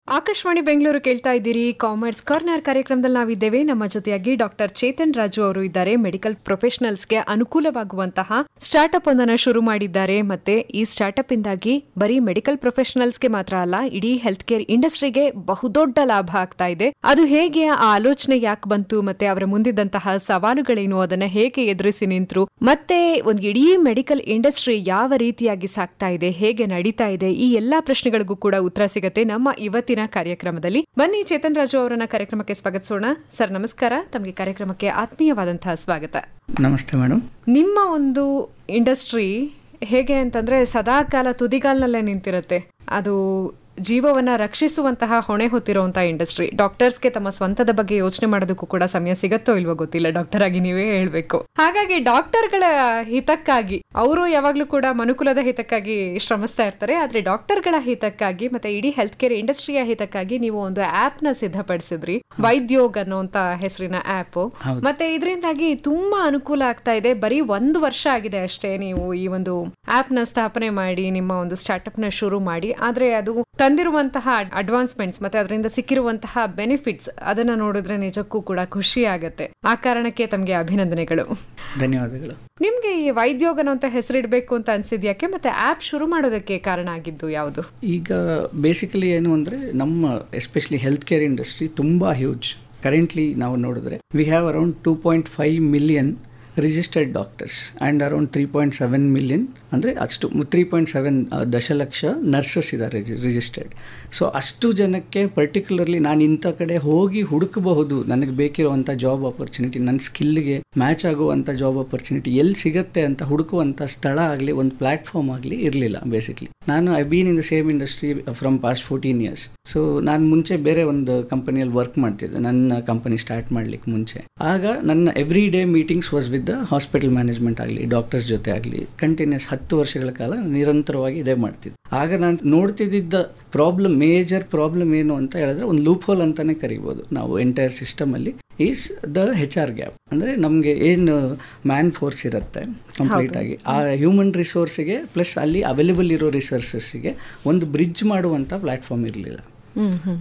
ಆಕಾಶವಾಣಿ ಬೆಂಗಳೂರು ಕೇಳ್ತಾ ಇದ್ದೀರಿ. Commerce corner ಕಾರ್ಯಕ್ರಮದಲ್ಲಿ ನಾವಿದ್ದೇವೆ. ನಮ್ಮ ಜೊತೆಯಾಗಿ ಡಾಕ್ಟರ್ ಚೇತನ್ ರಾಜು ಅವರು ಇದ್ದಾರೆ. ಮೆಡಿಕಲ್ ಪ್ರೊಫೆಷನಲ್ಸ್ಗೆ ಅನುಕೂಲವಾಗುವಂತಹ ಸ್ಟಾರ್ಟ್ಅಪ್ ಒಂದನ್ನು ಶುರು ಮಾಡಿದ್ದಾರೆ. ಮತ್ತೆ ಈ ಸ್ಟಾರ್ಟ್ಅಪ್ ಇಂದಾಗಿ ಬರೀ ಮೆಡಿಕಲ್ ಪ್ರೊಫೆಷನಲ್ಸ್ಗೆ ಮಾತ್ರ ಅಲ್ಲ, ಇಡೀ ಹೆಲ್ತ್ ಕೇರ್ ಇಂಡಸ್ಟ್ರಿಗೆ ಬಹುದೊಡ್ಡ ಲಾಭ ಆಗ್ತಾ ಇದೆ. ಅದು ಹೇಗೆ, ಆ ಆಲೋಚನೆ ಯಾಕೆ ಬಂತು, ಮತ್ತೆ ಅವರ ಮುಂದಿದ್ದಂತಹ ಸವಾಲುಗಳೇನು, ಅದನ್ನ ಹೇಗೆ ಎದುರಿಸಿ ನಿಂತರು, ಮತ್ತೆ ಒಂದು ಇಡೀ ಮೆಡಿಕಲ್ ಇಂಡಸ್ಟ್ರಿ ಯಾವ ರೀತಿಯಾಗಿ ಸಾಕ್ತಾ ಇದೆ, ಹೇಗೆ ನಡೀತಾ ಇದೆ, ಈ ಎಲ್ಲಾ ಪ್ರಶ್ನೆಗಳಿಗೂ ಕೂಡ ಉತ್ತರ ಸಿಗುತ್ತೆ ನಮ್ಮ ಇವತ್ತಿನ ಕಾರ್ಯಕ್ರಮದಲ್ಲಿ. ಬನ್ನಿ ಚೇತನ್ ರಾಜು ಅವರನ್ನ ಕಾರ್ಯಕ್ರಮಕ್ಕೆ ಸ್ವಾಗತಿಸೋಣ. ಸರ್ ನಮಸ್ಕಾರ, ತಮಗೆ ಕಾರ್ಯಕ್ರಮಕ್ಕೆ ಆತ್ಮೀಯವಾದಂತಹ ಸ್ವಾಗತ. ನಮಸ್ತೆ ಮೇಡಮ್. ನಿಮ್ಮ ಒಂದು ಇಂಡಸ್ಟ್ರಿ ಹೇಗೆ ಅಂತಂದ್ರೆ ಸದಾ ಕಾಲ ತುದಿಗಾಲ್ನಲ್ಲೇ ನಿಂತಿರುತ್ತೆ. ಅದು ಜೀವವನ್ನ ರಕ್ಷಿಸುವಂತಹ ಹೊಣೆ ಹೊತ್ತಿರುವಂತಹ ಇಂಡಸ್ಟ್ರಿ. ಡಾಕ್ಟರ್ಸ್ಗೆ ತಮ್ಮ ಸ್ವಂತದ ಬಗ್ಗೆ ಯೋಚನೆ ಮಾಡೋದಕ್ಕೂ ಕೂಡ ಸಮಯ ಸಿಗತ್ತೋ ಇಲ್ವೋ ಗೊತ್ತಿಲ್ಲ, ಡಾಕ್ಟರ್ ಆಗಿ ನೀವೇ ಹೇಳ್ಬೇಕು. ಹಾಗಾಗಿ ಡಾಕ್ಟರ್ಗಳ ಹಿತಕ್ಕಾಗಿ ಅವರು ಯಾವಾಗ್ಲೂ ಕೂಡ ಮನುಕುಲದ ಹಿತಕ್ಕಾಗಿ ಶ್ರಮಿಸ್ತಾ ಇರ್ತಾರೆ. ಆದ್ರೆ ಡಾಕ್ಟರ್ಗಳ ಹಿತಕ್ಕಾಗಿ ಮತ್ತೆ ಇಡೀ ಹೆಲ್ತ್ ಕೇರ್ ಇಂಡಸ್ಟ್ರಿಯ ಹಿತಕ್ಕಾಗಿ ನೀವು ಒಂದು ಆಪ್ ನ ಸಿದ್ಧಪಡಿಸಿದ್ರಿ, ವೈದ್ಯೋಗ್ ಅನ್ನುವಂತ ಹೆಸರಿನ ಆಪ್. ಮತ್ತೆ ಇದರಿಂದಾಗಿ ತುಂಬಾ ಅನುಕೂಲ ಆಗ್ತಾ ಇದೆ. ಬರೀ 1 ವರ್ಷ ಆಗಿದೆ ಅಷ್ಟೇ ನೀವು ಈ ಒಂದು ಆಪ್ ನ ಸ್ಥಾಪನೆ ಮಾಡಿ, ನಿಮ್ಮ ಒಂದು ಸ್ಟಾರ್ಟ್ಅಪ್ ನ ಶುರು ಮಾಡಿ. ಆದ್ರೆ ಅದು ತಂದಿರುವಂತಹ ಅಡ್ವಾನ್ಸ್ಮೆಂಟ್ಸ್ ಮತ್ತೆ ಅದರಿಂದ ಸಿಕ್ಕಿರುವಂತಹ ಬೆನಿಫಿಟ್ಸ್ ಅದನ್ನ ನೋಡಿದ್ರೆ ನಿಜಕ್ಕೂ ಕೂಡ ಖುಷಿ ಆಗತ್ತೆ. ಆ ಕಾರಣಕ್ಕೆ ತಮಗೆ ಅಭಿನಂದನೆಗಳು. ಧನ್ಯವಾದಗಳು. ನಿಮ್ಗೆ ಈ ವೈದ್ಯೋಗನ ಅಂತ ಹೆಸರಿಡ್ಬೇಕು ಅಂತ ಅನ್ಸಿದ್ಯಾಕೆ, ಮತ್ತೆ ಆಪ್ ಶುರು ಮಾಡೋದಕ್ಕೆ ಕಾರಣ ಆಗಿದ್ದು ಯಾವುದು? ಈಗ ಬೇಸಿಕಲಿ ಏನು ಅಂದರೆ, ನಮ್ಮ ಎಸ್ಪೆಷಲಿ ಹೆಲ್ತ್ ಕೇರ್ ಇಂಡಸ್ಟ್ರಿ ತುಂಬ ಹ್ಯೂಜ್. ಕರೆಂಟ್ಲಿ ನಾವು ನೋಡಿದ್ರೆ we have around 2.5 million registered doctors and around 3.7 million, ಅಂದರೆ ಅಷ್ಟು 3.7 ದಶಲಕ್ಷ ನರ್ಸಸ್ ಇದ್ದಾರೆ ರಿಜಿಸ್ಟರ್ಡ್. ಸೊ ಅಷ್ಟು ಜನಕ್ಕೆ ಪರ್ಟಿಕ್ಯುಲರ್ಲಿ ನಾನು ಇಂಥ ಕಡೆ ಹೋಗಿ ಹುಡುಕಬಹುದು, ನನಗೆ ಬೇಕಿರುವಂಥ ಜಾಬ್ ಆಪರ್ಚುನಿಟಿ, ನನ್ನ ಸ್ಕಿಲ್ಗೆ ಮ್ಯಾಚ್ ಆಗುವಂಥ ಜಾಬ್ ಆಪರ್ಚುನಿಟಿ ಎಲ್ಲಿ ಸಿಗುತ್ತೆ ಅಂತ ಹುಡುಕುವಂಥ ಸ್ಥಳ ಆಗಲಿ, ಒಂದು ಪ್ಲ್ಯಾಟ್ಫಾರ್ಮ್ ಆಗಲಿ ಇರಲಿಲ್ಲ. ಬೇಸಿಕ್ಲಿ ನಾನು I been in the same industry from past 14 years. So ನಾನು ಮುಂಚೆ ಬೇರೆ ಒಂದು ಕಂಪನಿಯಲ್ಲಿ ವರ್ಕ್ ಮಾಡ್ತಿದ್ದೆ, ನನ್ನ ಕಂಪನಿ ಸ್ಟಾರ್ಟ್ ಮಾಡ್ಲಿಕ್ಕೆ ಮುಂಚೆ. ಆಗ ನನ್ನ every day meetings was with the hospital management ಆಗಲಿ, ಡಾಕ್ಟರ್ಸ್ ಜೊತೆ ಆಗಲಿ, ಕಂಟಿನ್ಯೂಸ್ 10 ವರ್ಷಗಳ ಕಾಲ ನಿರಂತರವಾಗಿ ಇದೇ ಮಾಡ್ತಿದ್ದೆ. ಆಗ ನಾನು ನೋಡ್ತಿದ್ದ ಮೇಜರ್ ಪ್ರಾಬ್ಲಮ್ ಏನು ಅಂತ ಹೇಳಿದ್ರೆ, ಒಂದು ಲೂಪ್ ಹೋಲ್ ಅಂತಾನೆ ಕರಿಬೋದು ನಾವು ಎಂಟೈರ್ ಸಿಸ್ಟಮಲ್ಲಿ, ಈಸ್ ದ HR ಗ್ಯಾಪ್. ಅಂದರೆ ನಮಗೆ ಏನು ಮ್ಯಾನ್ ಫೋರ್ಸ್ ಇರುತ್ತೆ ಕಂಪ್ಲೀಟ್ ಆಗಿ, ಆ ಹ್ಯೂಮನ್ ರಿಸೋರ್ಸಿಗೆ ಪ್ಲಸ್ ಅಲ್ಲಿ ಅವೈಲೇಬಲ್ ಇರೋ ರಿಸೋರ್ಸಸ್ಸಿಗೆ ಒಂದು ಬ್ರಿಡ್ಜ್ ಮಾಡುವಂಥ ಪ್ಲ್ಯಾಟ್ಫಾರ್ಮ್ ಇರಲಿಲ್ಲ.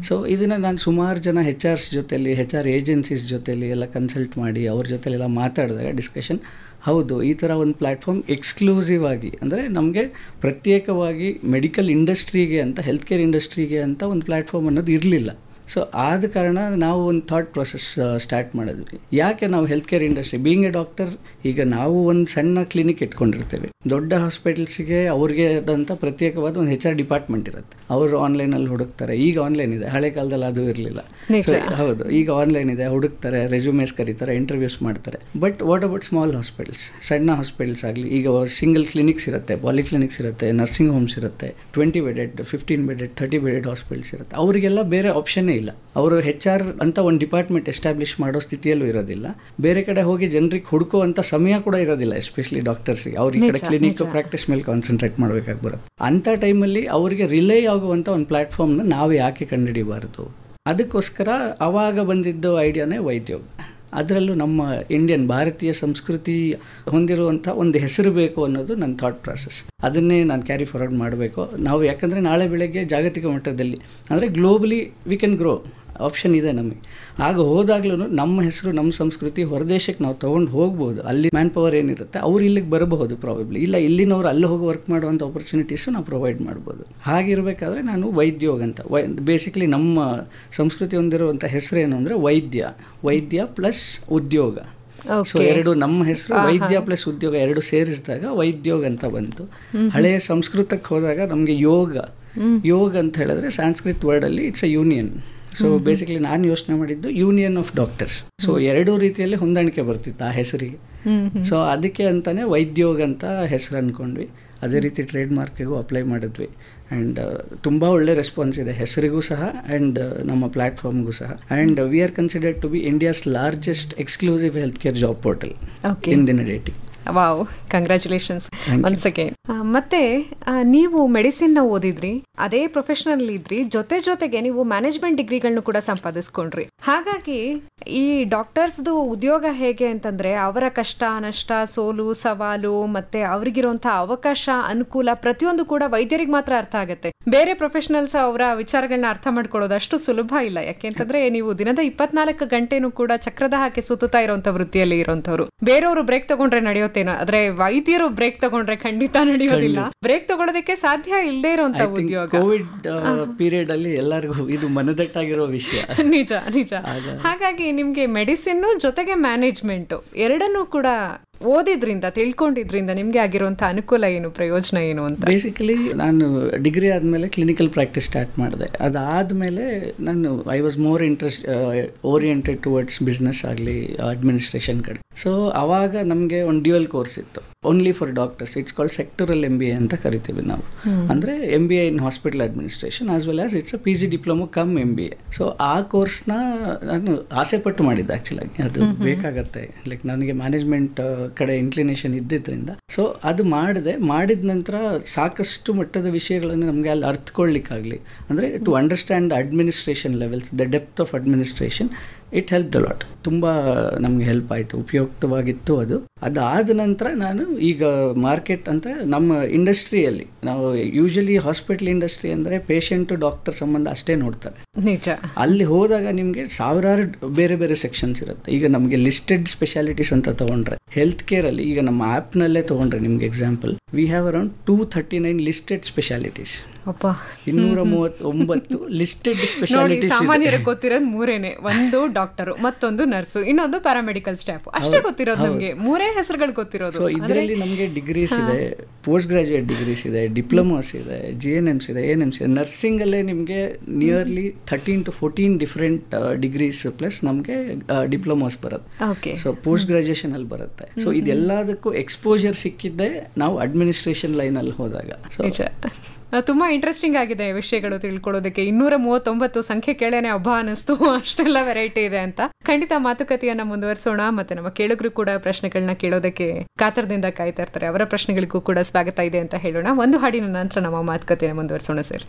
ಸೊ ಇದನ್ನು ನಾನು ಸುಮಾರು ಜನ HR ಜೊತೆಲಿ, HR ಏಜೆನ್ಸೀಸ್ ಜೊತೆಲಿ ಎಲ್ಲ ಕನ್ಸಲ್ಟ್ ಮಾಡಿ ಅವ್ರ ಜೊತೆಲೆಲ್ಲ ಮಾತಾಡಿದಾಗ ಡಿಸ್ಕಷನ್, ಹೌದು ಈ ಥರ ಒಂದು ಪ್ಲ್ಯಾಟ್ಫಾರ್ಮ್ ಎಕ್ಸ್ಕ್ಲೂಸಿವ್ ಆಗಿ, ಅಂದರೆ ನಮಗೆ ಪ್ರತ್ಯೇಕವಾಗಿ ಮೆಡಿಕಲ್ ಇಂಡಸ್ಟ್ರಿಗೆ ಅಂತ, ಹೆಲ್ತ್ ಕೇರ್ ಇಂಡಸ್ಟ್ರಿಗೆ ಅಂತ ಒಂದು ಪ್ಲ್ಯಾಟ್ಫಾರ್ಮ್ ಅನ್ನೋದು ಇರಲಿಲ್ಲ. ಸೊ ಆದ ಕಾರಣ ನಾವು ಒಂದು ಥಾಟ್ ಪ್ರೊಸೆಸ್ ಸ್ಟಾರ್ಟ್ ಮಾಡಿದ್ವಿ. ಯಾಕೆ ನಾವು health care industry, being A doctor, ಈಗ ನಾವು ಒಂದು ಸಣ್ಣ ಕ್ಲಿನಿಕ್ ಇಟ್ಕೊಂಡಿರ್ತೇವೆ. ದೊಡ್ಡ ಹಾಸ್ಪಿಟಲ್ಸಿಗೆ ಅವ್ರಿಗೆ ಆದಂಥ ಪ್ರತ್ಯೇಕವಾದ ಒಂದು HR ಡಿಪಾರ್ಟ್ಮೆಂಟ್ ಇರುತ್ತೆ. ಅವರು ಆನ್ಲೈನಲ್ಲಿ ಹುಡುಕ್ತಾರೆ. ಈಗ ಆನ್ಲೈನ್ ಇದೆ, ಹಳೆ ಕಾಲದಲ್ಲಿ ಅದು ಇರಲಿಲ್ಲ. ಹೌದು, ಈಗ ಆನ್ಲೈನ್ ಇದೆ, ಹುಡುಕ್ತಾರೆ, ರೆಸ್ಯೂಮೇಸ್ ಕರೀತಾರೆ, ಇಂಟರ್ವ್ಯೂಸ್ ಮಾಡ್ತಾರೆ. But what about small hospitals, ಸಣ್ಣ ಹಾಸ್ಪಿಟಲ್ಸ್ ಆಗಲಿ, ಈಗ ಸಿಂಗಲ್ ಕ್ಲಿನಿಕ್ಸ್ ಇರುತ್ತೆ, ಪಾಲಿಕ್ಲಿನಿಕ್ಸ್ ಇರುತ್ತೆ, ನರ್ಸಿಂಗ್ ಹೋಮ್ಸ್ ಇರುತ್ತೆ, 20 bedded, 15 bedded, 30 bedded ಹಾಸ್ಪಿಟಲ್ಸ್ ಇರುತ್ತೆ. ಅವರಿಗೆಲ್ಲ ಬೇರೆ ಆಪ್ಷನ್ನೇ ಇಲ್ಲ. ಅವರು HR ಅಂತ ಒಂದು ಡಿಪಾರ್ಟ್ಮೆಂಟ್ ಎಸ್ಟಾಬ್ಲಿಷ್ ಮಾಡೋ ಸ್ಥಿತಿಯಲ್ಲೂ ಇರೋದಿಲ್ಲ. ಬೇರೆ ಕಡೆ ಹೋಗಿ ಜನರಿಗೆ ಹುಡುಕುವಂಥ ಸಮಯ ಕೂಡ ಇರೋದಿಲ್ಲ, ಎಸ್ಪೆಷಲಿ ಡಾಕ್ಟರ್ಸ್ಗೆ. ಅವ್ರ ಈ ಕಡೆ ಕ್ಲಿನಿಕ್ ಪ್ರಾಕ್ಟೀಸ್ ಮೇಲೆ ಕಾನ್ಸಂಟ್ರೇಟ್ ಮಾಡಬೇಕಾಗಿ ಬರುತ್ತೆ. ಅಂಥ ಟೈಮಲ್ಲಿ ಅವರಿಗೆ ರಿಲೇ ಆಗುವಂಥ ಒಂದು ಪ್ಲ್ಯಾಟ್ಫಾರ್ಮ್ನ ನಾವು ಯಾಕೆ ಕಂಡುಹಿಡಿಬಾರ್ದು? ಅದಕ್ಕೋಸ್ಕರ ಆವಾಗ ಬಂದಿದ್ದು ಐಡಿಯಾನೇ ವೈದ್ಯೋಗ್. ಅದರಲ್ಲೂ ನಮ್ಮ ಭಾರತೀಯ ಸಂಸ್ಕೃತಿ ಹೊಂದಿರುವಂಥ ಒಂದು ಹೆಸರು ಬೇಕು ಅನ್ನೋದು ನನ್ನ ಥಾಟ್ ಪ್ರಾಸೆಸ್. ಅದನ್ನೇ ನಾನು ಕ್ಯಾರಿ ಫಾರ್ವರ್ಡ್ ಮಾಡಬೇಕು ನಾವು. ಯಾಕಂದರೆ ನಾಳೆ ಬೆಳಗ್ಗೆ ಜಾಗತಿಕ ಮಟ್ಟದಲ್ಲಿ, ಅಂದರೆ globally we can grow, option ಇದೆ ನಮಗೆ. ಆಗ ಹೋದಾಗ್ಲೂ ನಮ್ಮ ಹೆಸರು, ನಮ್ಮ ಸಂಸ್ಕೃತಿ ಹೊರದೇಶಕ್ಕೆ ನಾವು ತೊಗೊಂಡು ಹೋಗ್ಬೋದು. ಅಲ್ಲಿ ಮ್ಯಾನ್ ಪವರ್ ಏನಿರುತ್ತೆ ಅವ್ರು ಇಲ್ಲಿಗೆ ಬರಬಹುದು ಪ್ರಾಬಬ್ಲಿ, ಇಲ್ಲ ಇಲ್ಲಿನವ್ರು ಅಲ್ಲಿ ಹೋಗಿ ವರ್ಕ್ ಮಾಡುವಂಥ ಆಪರ್ಚುನಿಟೀಸು ನಾವು ಪ್ರೊವೈಡ್ ಮಾಡ್ಬೋದು. ಹಾಗಿರಬೇಕಾದ್ರೆ ನಾನು ವೈದ್ಯೋಗ್ ಅಂತ, ಬೇಸಿಕ್ಲಿ ನಮ್ಮ ಸಂಸ್ಕೃತಿ ಹೊಂದಿರುವಂಥ ಹೆಸರು ಏನು ಅಂದರೆ ವೈದ್ಯ ಪ್ಲಸ್ ಉದ್ಯೋಗ. ಸೊ ಎರಡು, ನಮ್ಮ ಹೆಸರು ವೈದ್ಯ ಪ್ಲಸ್ ಉದ್ಯೋಗ ಎರಡು ಸೇರಿಸಿದಾಗ ವೈದ್ಯೋಗ್ ಅಂತ ಬಂತು. ಹಳೆಯ ಸಂಸ್ಕೃತಕ್ಕೆ ಹೋದಾಗ ನಮಗೆ ಯೋಗ ಅಂತ ಹೇಳಿದ್ರೆ ಸಾಂಸ್ಕ್ರಿಟ್ ವರ್ಡಲ್ಲಿ it's a union. So basically ನಾನು ಯೋಚನೆ ಮಾಡಿದ್ದು ಯೂನಿಯನ್ ಆಫ್ ಡಾಕ್ಟರ್ಸ್. ಸೊ ಎರಡೂ ರೀತಿಯಲ್ಲಿ ಹೊಂದಾಣಿಕೆ ಬರ್ತಿತ್ತು ಆ ಹೆಸರಿಗೆ. ಸೊ ಅದಕ್ಕೆ ಅಂತಾನೆ ವೈದ್ಯೋಗ್ ಅಂತ ಹೆಸರು ಅಂದ್ಕೊಂಡ್ವಿ. ಅದೇ ರೀತಿ ಟ್ರೇಡ್ ಮಾರ್ಕಿಗೂ ಅಪ್ಲೈ ಮಾಡಿದ್ವಿ. ಆ್ಯಂಡ್ ತುಂಬ ಒಳ್ಳೆ ರೆಸ್ಪಾನ್ಸ್ ಇದೆ ಹೆಸರಿಗೂ ಸಹ ಆ್ಯಂಡ್ ನಮ್ಮ ಪ್ಲ್ಯಾಟ್ಫಾರ್ಮ್ಗೂ ಸಹ. And we are considered to be India's largest exclusive health care job portal in ದಿನ dating. Wow, congratulations once again. ಮತ್ತೆ ನೀವು ಮೆಡಿಸಿನ್ ನ ಓದಿದ್ರಿ, ಅದೇ ಪ್ರೊಫೆಷನಲ್ ಇದ್ರಿ, ಜೊತೆಗೆ ನೀವು ಮ್ಯಾನೇಜ್ಮೆಂಟ್ ಡಿಗ್ರಿಗಳನ್ನು ಕೂಡ ಸಂಪಾದಿಸ್ಕೊಂಡ್ರಿ. ಹಾಗಾಗಿ ಈ ಡಾಕ್ಟರ್ಸ್ದು ಉದ್ಯೋಗ ಹೇಗೆ ಅಂತಂದ್ರೆ ಅವರ ಕಷ್ಟ ನಷ್ಟ, ಸೋಲು ಸವಾಲು, ಮತ್ತೆ ಅವ್ರಿಗಿರುವಂತಹ ಅವಕಾಶ ಅನುಕೂಲ ಪ್ರತಿಯೊಂದು ಕೂಡ ವೈದ್ಯರಿಗೆ ಮಾತ್ರ ಅರ್ಥ ಆಗುತ್ತೆ. ಬೇರೆ ಪ್ರೊಫೆಷನಲ್ಸ್ ಅವರ ವಿಚಾರಗಳನ್ನ ಅರ್ಥ ಮಾಡ್ಕೊಳ್ಳೋದು ಅಷ್ಟು ಸುಲಭ ಇಲ್ಲ. ಯಾಕೆಂತಂದ್ರೆ ನೀವು ದಿನದ 24 ಗಂಟೆನೂ ಕೂಡ ಚಕ್ರದ ಹಾಕಿ ಸುತ್ತುತ್ತಾ ಇರುವಂತ ವೃತ್ತಿಯಲ್ಲಿ ಇರುವಂತವ್ರು. ಬೇರೆಯವರು ಬ್ರೇಕ್ ತಗೊಂಡ್ರೆ ನಡೆಯೋತೇನೋ, ಆದ್ರೆ ವೈದ್ಯರು ಬ್ರೇಕ್ ತಗೊಂಡ್ರೆ ಖಂಡಿತ ನಡೆಯೋದಿಲ್ಲ. ಬ್ರೇಕ್ ತಗೊಳ್ಳೋದಕ್ಕೆ ಸಾಧ್ಯ ಇಲ್ಲದೆ ಇರುವಂತ ಉದ್ಯೋಗ. ಕೋವಿಡ್ ಪೀರಿಯಡ್ ಅಲ್ಲಿ ಎಲ್ಲರಿಗೂ ಇದು ಮನದಟ್ಟಾಗಿರೋ ವಿಷಯ. ನಿಜ. ಹಾಗಾಗಿ ನಿಮ್ಗೆ ಮೆಡಿಸಿನ್ ಜೊತೆಗೆ ಮ್ಯಾನೇಜ್ಮೆಂಟ್ ಎರಡನ್ನೂ ಕೂಡ ಓದಿದ್ರಿಂದ, ತಿಳ್ಕೊಂಡಿದ್ರಿಂದ ನಿಮ್ಗೆ ಆಗಿರುವಂತ ಅನುಕೂಲ ಏನು, ಪ್ರಯೋಜನ ಏನು ಅಂತ? ಬೇಸಿಕಲಿ ನಾನು ಡಿಗ್ರಿ ಆದಮೇಲೆ ಕ್ಲಿನಿಕಲ್ ಪ್ರಾಕ್ಟೀಸ್ ಸ್ಟಾರ್ಟ್ ಮಾಡಿದೆ. ಅದಾದಮೇಲೆ ನಾನು I was more oriented towards business ಆಗಲಿ ಅಡ್ಮಿನಿಸ್ಟ್ರೇಷನ್ ಕಡೆ. ಸೊ ಅವಾಗ ನಮಗೆ ಒಂದು ಡ್ಯುಯಲ್ ಕೋರ್ಸ್ ಇತ್ತು, only for doctors. It's called sectoral MBA ಅಂತ ಕರಿತೀವಿ ನಾವು. ಅಂದರೆ MBA in hospital administration as well as it's a PG diploma come MBA. So ಆ ಕೋರ್ಸ್ನ ನಾನು ಆಸೆ ಪಟ್ಟು ಮಾಡಿದ್ದೆ. ಆ್ಯಕ್ಚುಲಾಗಿ ಅದು ಬೇಕಾಗತ್ತೆ, ಲೈಕ್ ನನಗೆ ಮ್ಯಾನೇಜ್ಮೆಂಟ್ ಕಡೆ ಇನ್ಕ್ಲಿನೇಷನ್ ಇದ್ದಿದ್ದರಿಂದ. ಸೊ ಅದು ಮಾಡಿದ ನಂತರ ಸಾಕಷ್ಟು ಮಟ್ಟದ ವಿಷಯಗಳನ್ನು ನಮಗೆ ಅಲ್ಲಿ ಅರ್ಥಕೊಳ್ಳಿಕ್ಕಾಗಲಿ, ಅಂದರೆ to understand administration levels, the depth of administration, it helped a lot. ತುಂಬ ನಮಗೆ ಹೆಲ್ಪ್ ಆಯಿತು, ಉಪಯುಕ್ತವಾಗಿತ್ತು ಅದು. ಅದಾದ ನಂತರ ನಾನು ಈಗ ಮಾರ್ಕೆಟ್ ಅಂತ ನಮ್ಮ ಇಂಡಸ್ಟ್ರಿಯಲ್ಲಿ, ನಾವು ಯೂಶಲಿ ಹಾಸ್ಪಿಟಲ್ ಇಂಡಸ್ಟ್ರಿ ಅಂದರೆ ಪೇಷಂಟು ಡಾಕ್ಟರ್ ಸಂಬಂಧ ಅಷ್ಟೇ ನೋಡ್ತಾರೆ. ನಿಜ. ಅಲ್ಲಿ ಹೋದಾಗ ನಿಮಗೆ ಸಾವಿರಾರು ಬೇರೆ ಬೇರೆ ಸೆಕ್ಷನ್ಸ್ ಇರುತ್ತೆ. ಈಗ ನಮಗೆ ಲಿಸ್ಟೆಡ್ ಸ್ಪೆಷಾಲಿಟೀಸ್ ಅಂತ ತೊಗೊಂಡ್ರೆ, ಹೆಲ್ತ್ ಕೇರಲ್ಲಿ ಈಗ ನಮ್ಮ ಆ್ಯಪ್ನಲ್ಲೇ ತೊಗೊಂಡ್ರೆ ನಿಮ್ಗೆ example, we have around 239 listed specialities. 239 listed specialities. ಸಾಮಾನ್ಯರಿಗೆ ಗೊತ್ತಿರೋದು ಮೂರೇನೆ, ಒಂದು ಡಾಕ್ಟರ್, ಮತ್ತೊಂದು ನರ್ಸು, ಇನ್ನೊಂದು ಪ್ಯಾರಾಮೆಡಿಕಲ್ ಸ್ಟಾಫ್, ಅಷ್ಟೇ ಗೊತ್ತಿರೋದು ನಮಗೆ. ಮೂರೇ ಹೆಸರುಗಳು ಗೊತ್ತಿರೋದು. ಸೊ ಇದರಲ್ಲಿ ನಮಗೆ ಡಿಗ್ರೀಸ್ ಇದೆ, ಪೋಸ್ಟ್ ಗ್ರಾಜುಯೇಟ್ ಡಿಗ್ರೀಸ್ ಇದೆ, ಡಿಪ್ಲೊಮಾಸ್ ಇದೆ, GNMs ಇದೆ, ANMs ಇದೆ. ನರ್ಸಿಂಗ್ ಅಲ್ಲೇ ನಿಮಗೆ nearly 13 to 14 different degrees plus ನಮಗೆ ಡಿಪ್ಲೊಮಾಸ್ ಬರುತ್ತೆ. ಸೊ ಪೋಸ್ಟ್ ಗ್ರಾಜುಯೇಷನ್ ಅಲ್ಲಿ ಬರುತ್ತೆ. ಸೊ ಇದೆಲ್ಲದಕ್ಕೂ ಎಕ್ಸ್ಪೋಜರ್ ಸಿಕ್ಕಿದ್ದೆ ನಾವು ಅಡ್ಮಿನಿಸ್ಟ್ರೇಷನ್ ಲೈನ್ ಅಲ್ಲಿ ಹೋದಾಗ. ತುಂಬಾ ಇಂಟ್ರೆಸ್ಟಿಂಗ್ ಆಗಿದೆ ವಿಷಯಗಳು ತಿಳ್ಕೊಳ್ಳೋದಕ್ಕೆ. 239 ಸಂಖ್ಯೆ ಕೇಳೇನೆ ಹಬ್ಬ ಅನಿಸ್ತು, ಅಷ್ಟೆಲ್ಲ ವೆರೈಟಿ ಇದೆ ಅಂತ. ಖಂಡಿತ ಮಾತುಕತೆಯನ್ನ ಮುಂದುವರಿಸೋಣ. ಮತ್ತೆ ನಮ್ಮ ಕೇಳುಗರು ಕೂಡ ಪ್ರಶ್ನೆಗಳನ್ನ ಕೇಳೋದಕ್ಕೆ ಕಾತರದಿಂದ ಕಾಯ್ತಾ ಇರ್ತಾರೆ. ಅವರ ಪ್ರಶ್ನೆಗಳಿಗೂ ಕೂಡ ಸ್ವಾಗತ ಇದೆ ಅಂತ ಹೇಳೋಣ. ಒಂದು ಹಾಡಿನ ನಂತರ ನಮ್ಮ ಮಾತುಕತೆಯನ್ನು ಮುಂದುವರಿಸೋಣ ಸರ್.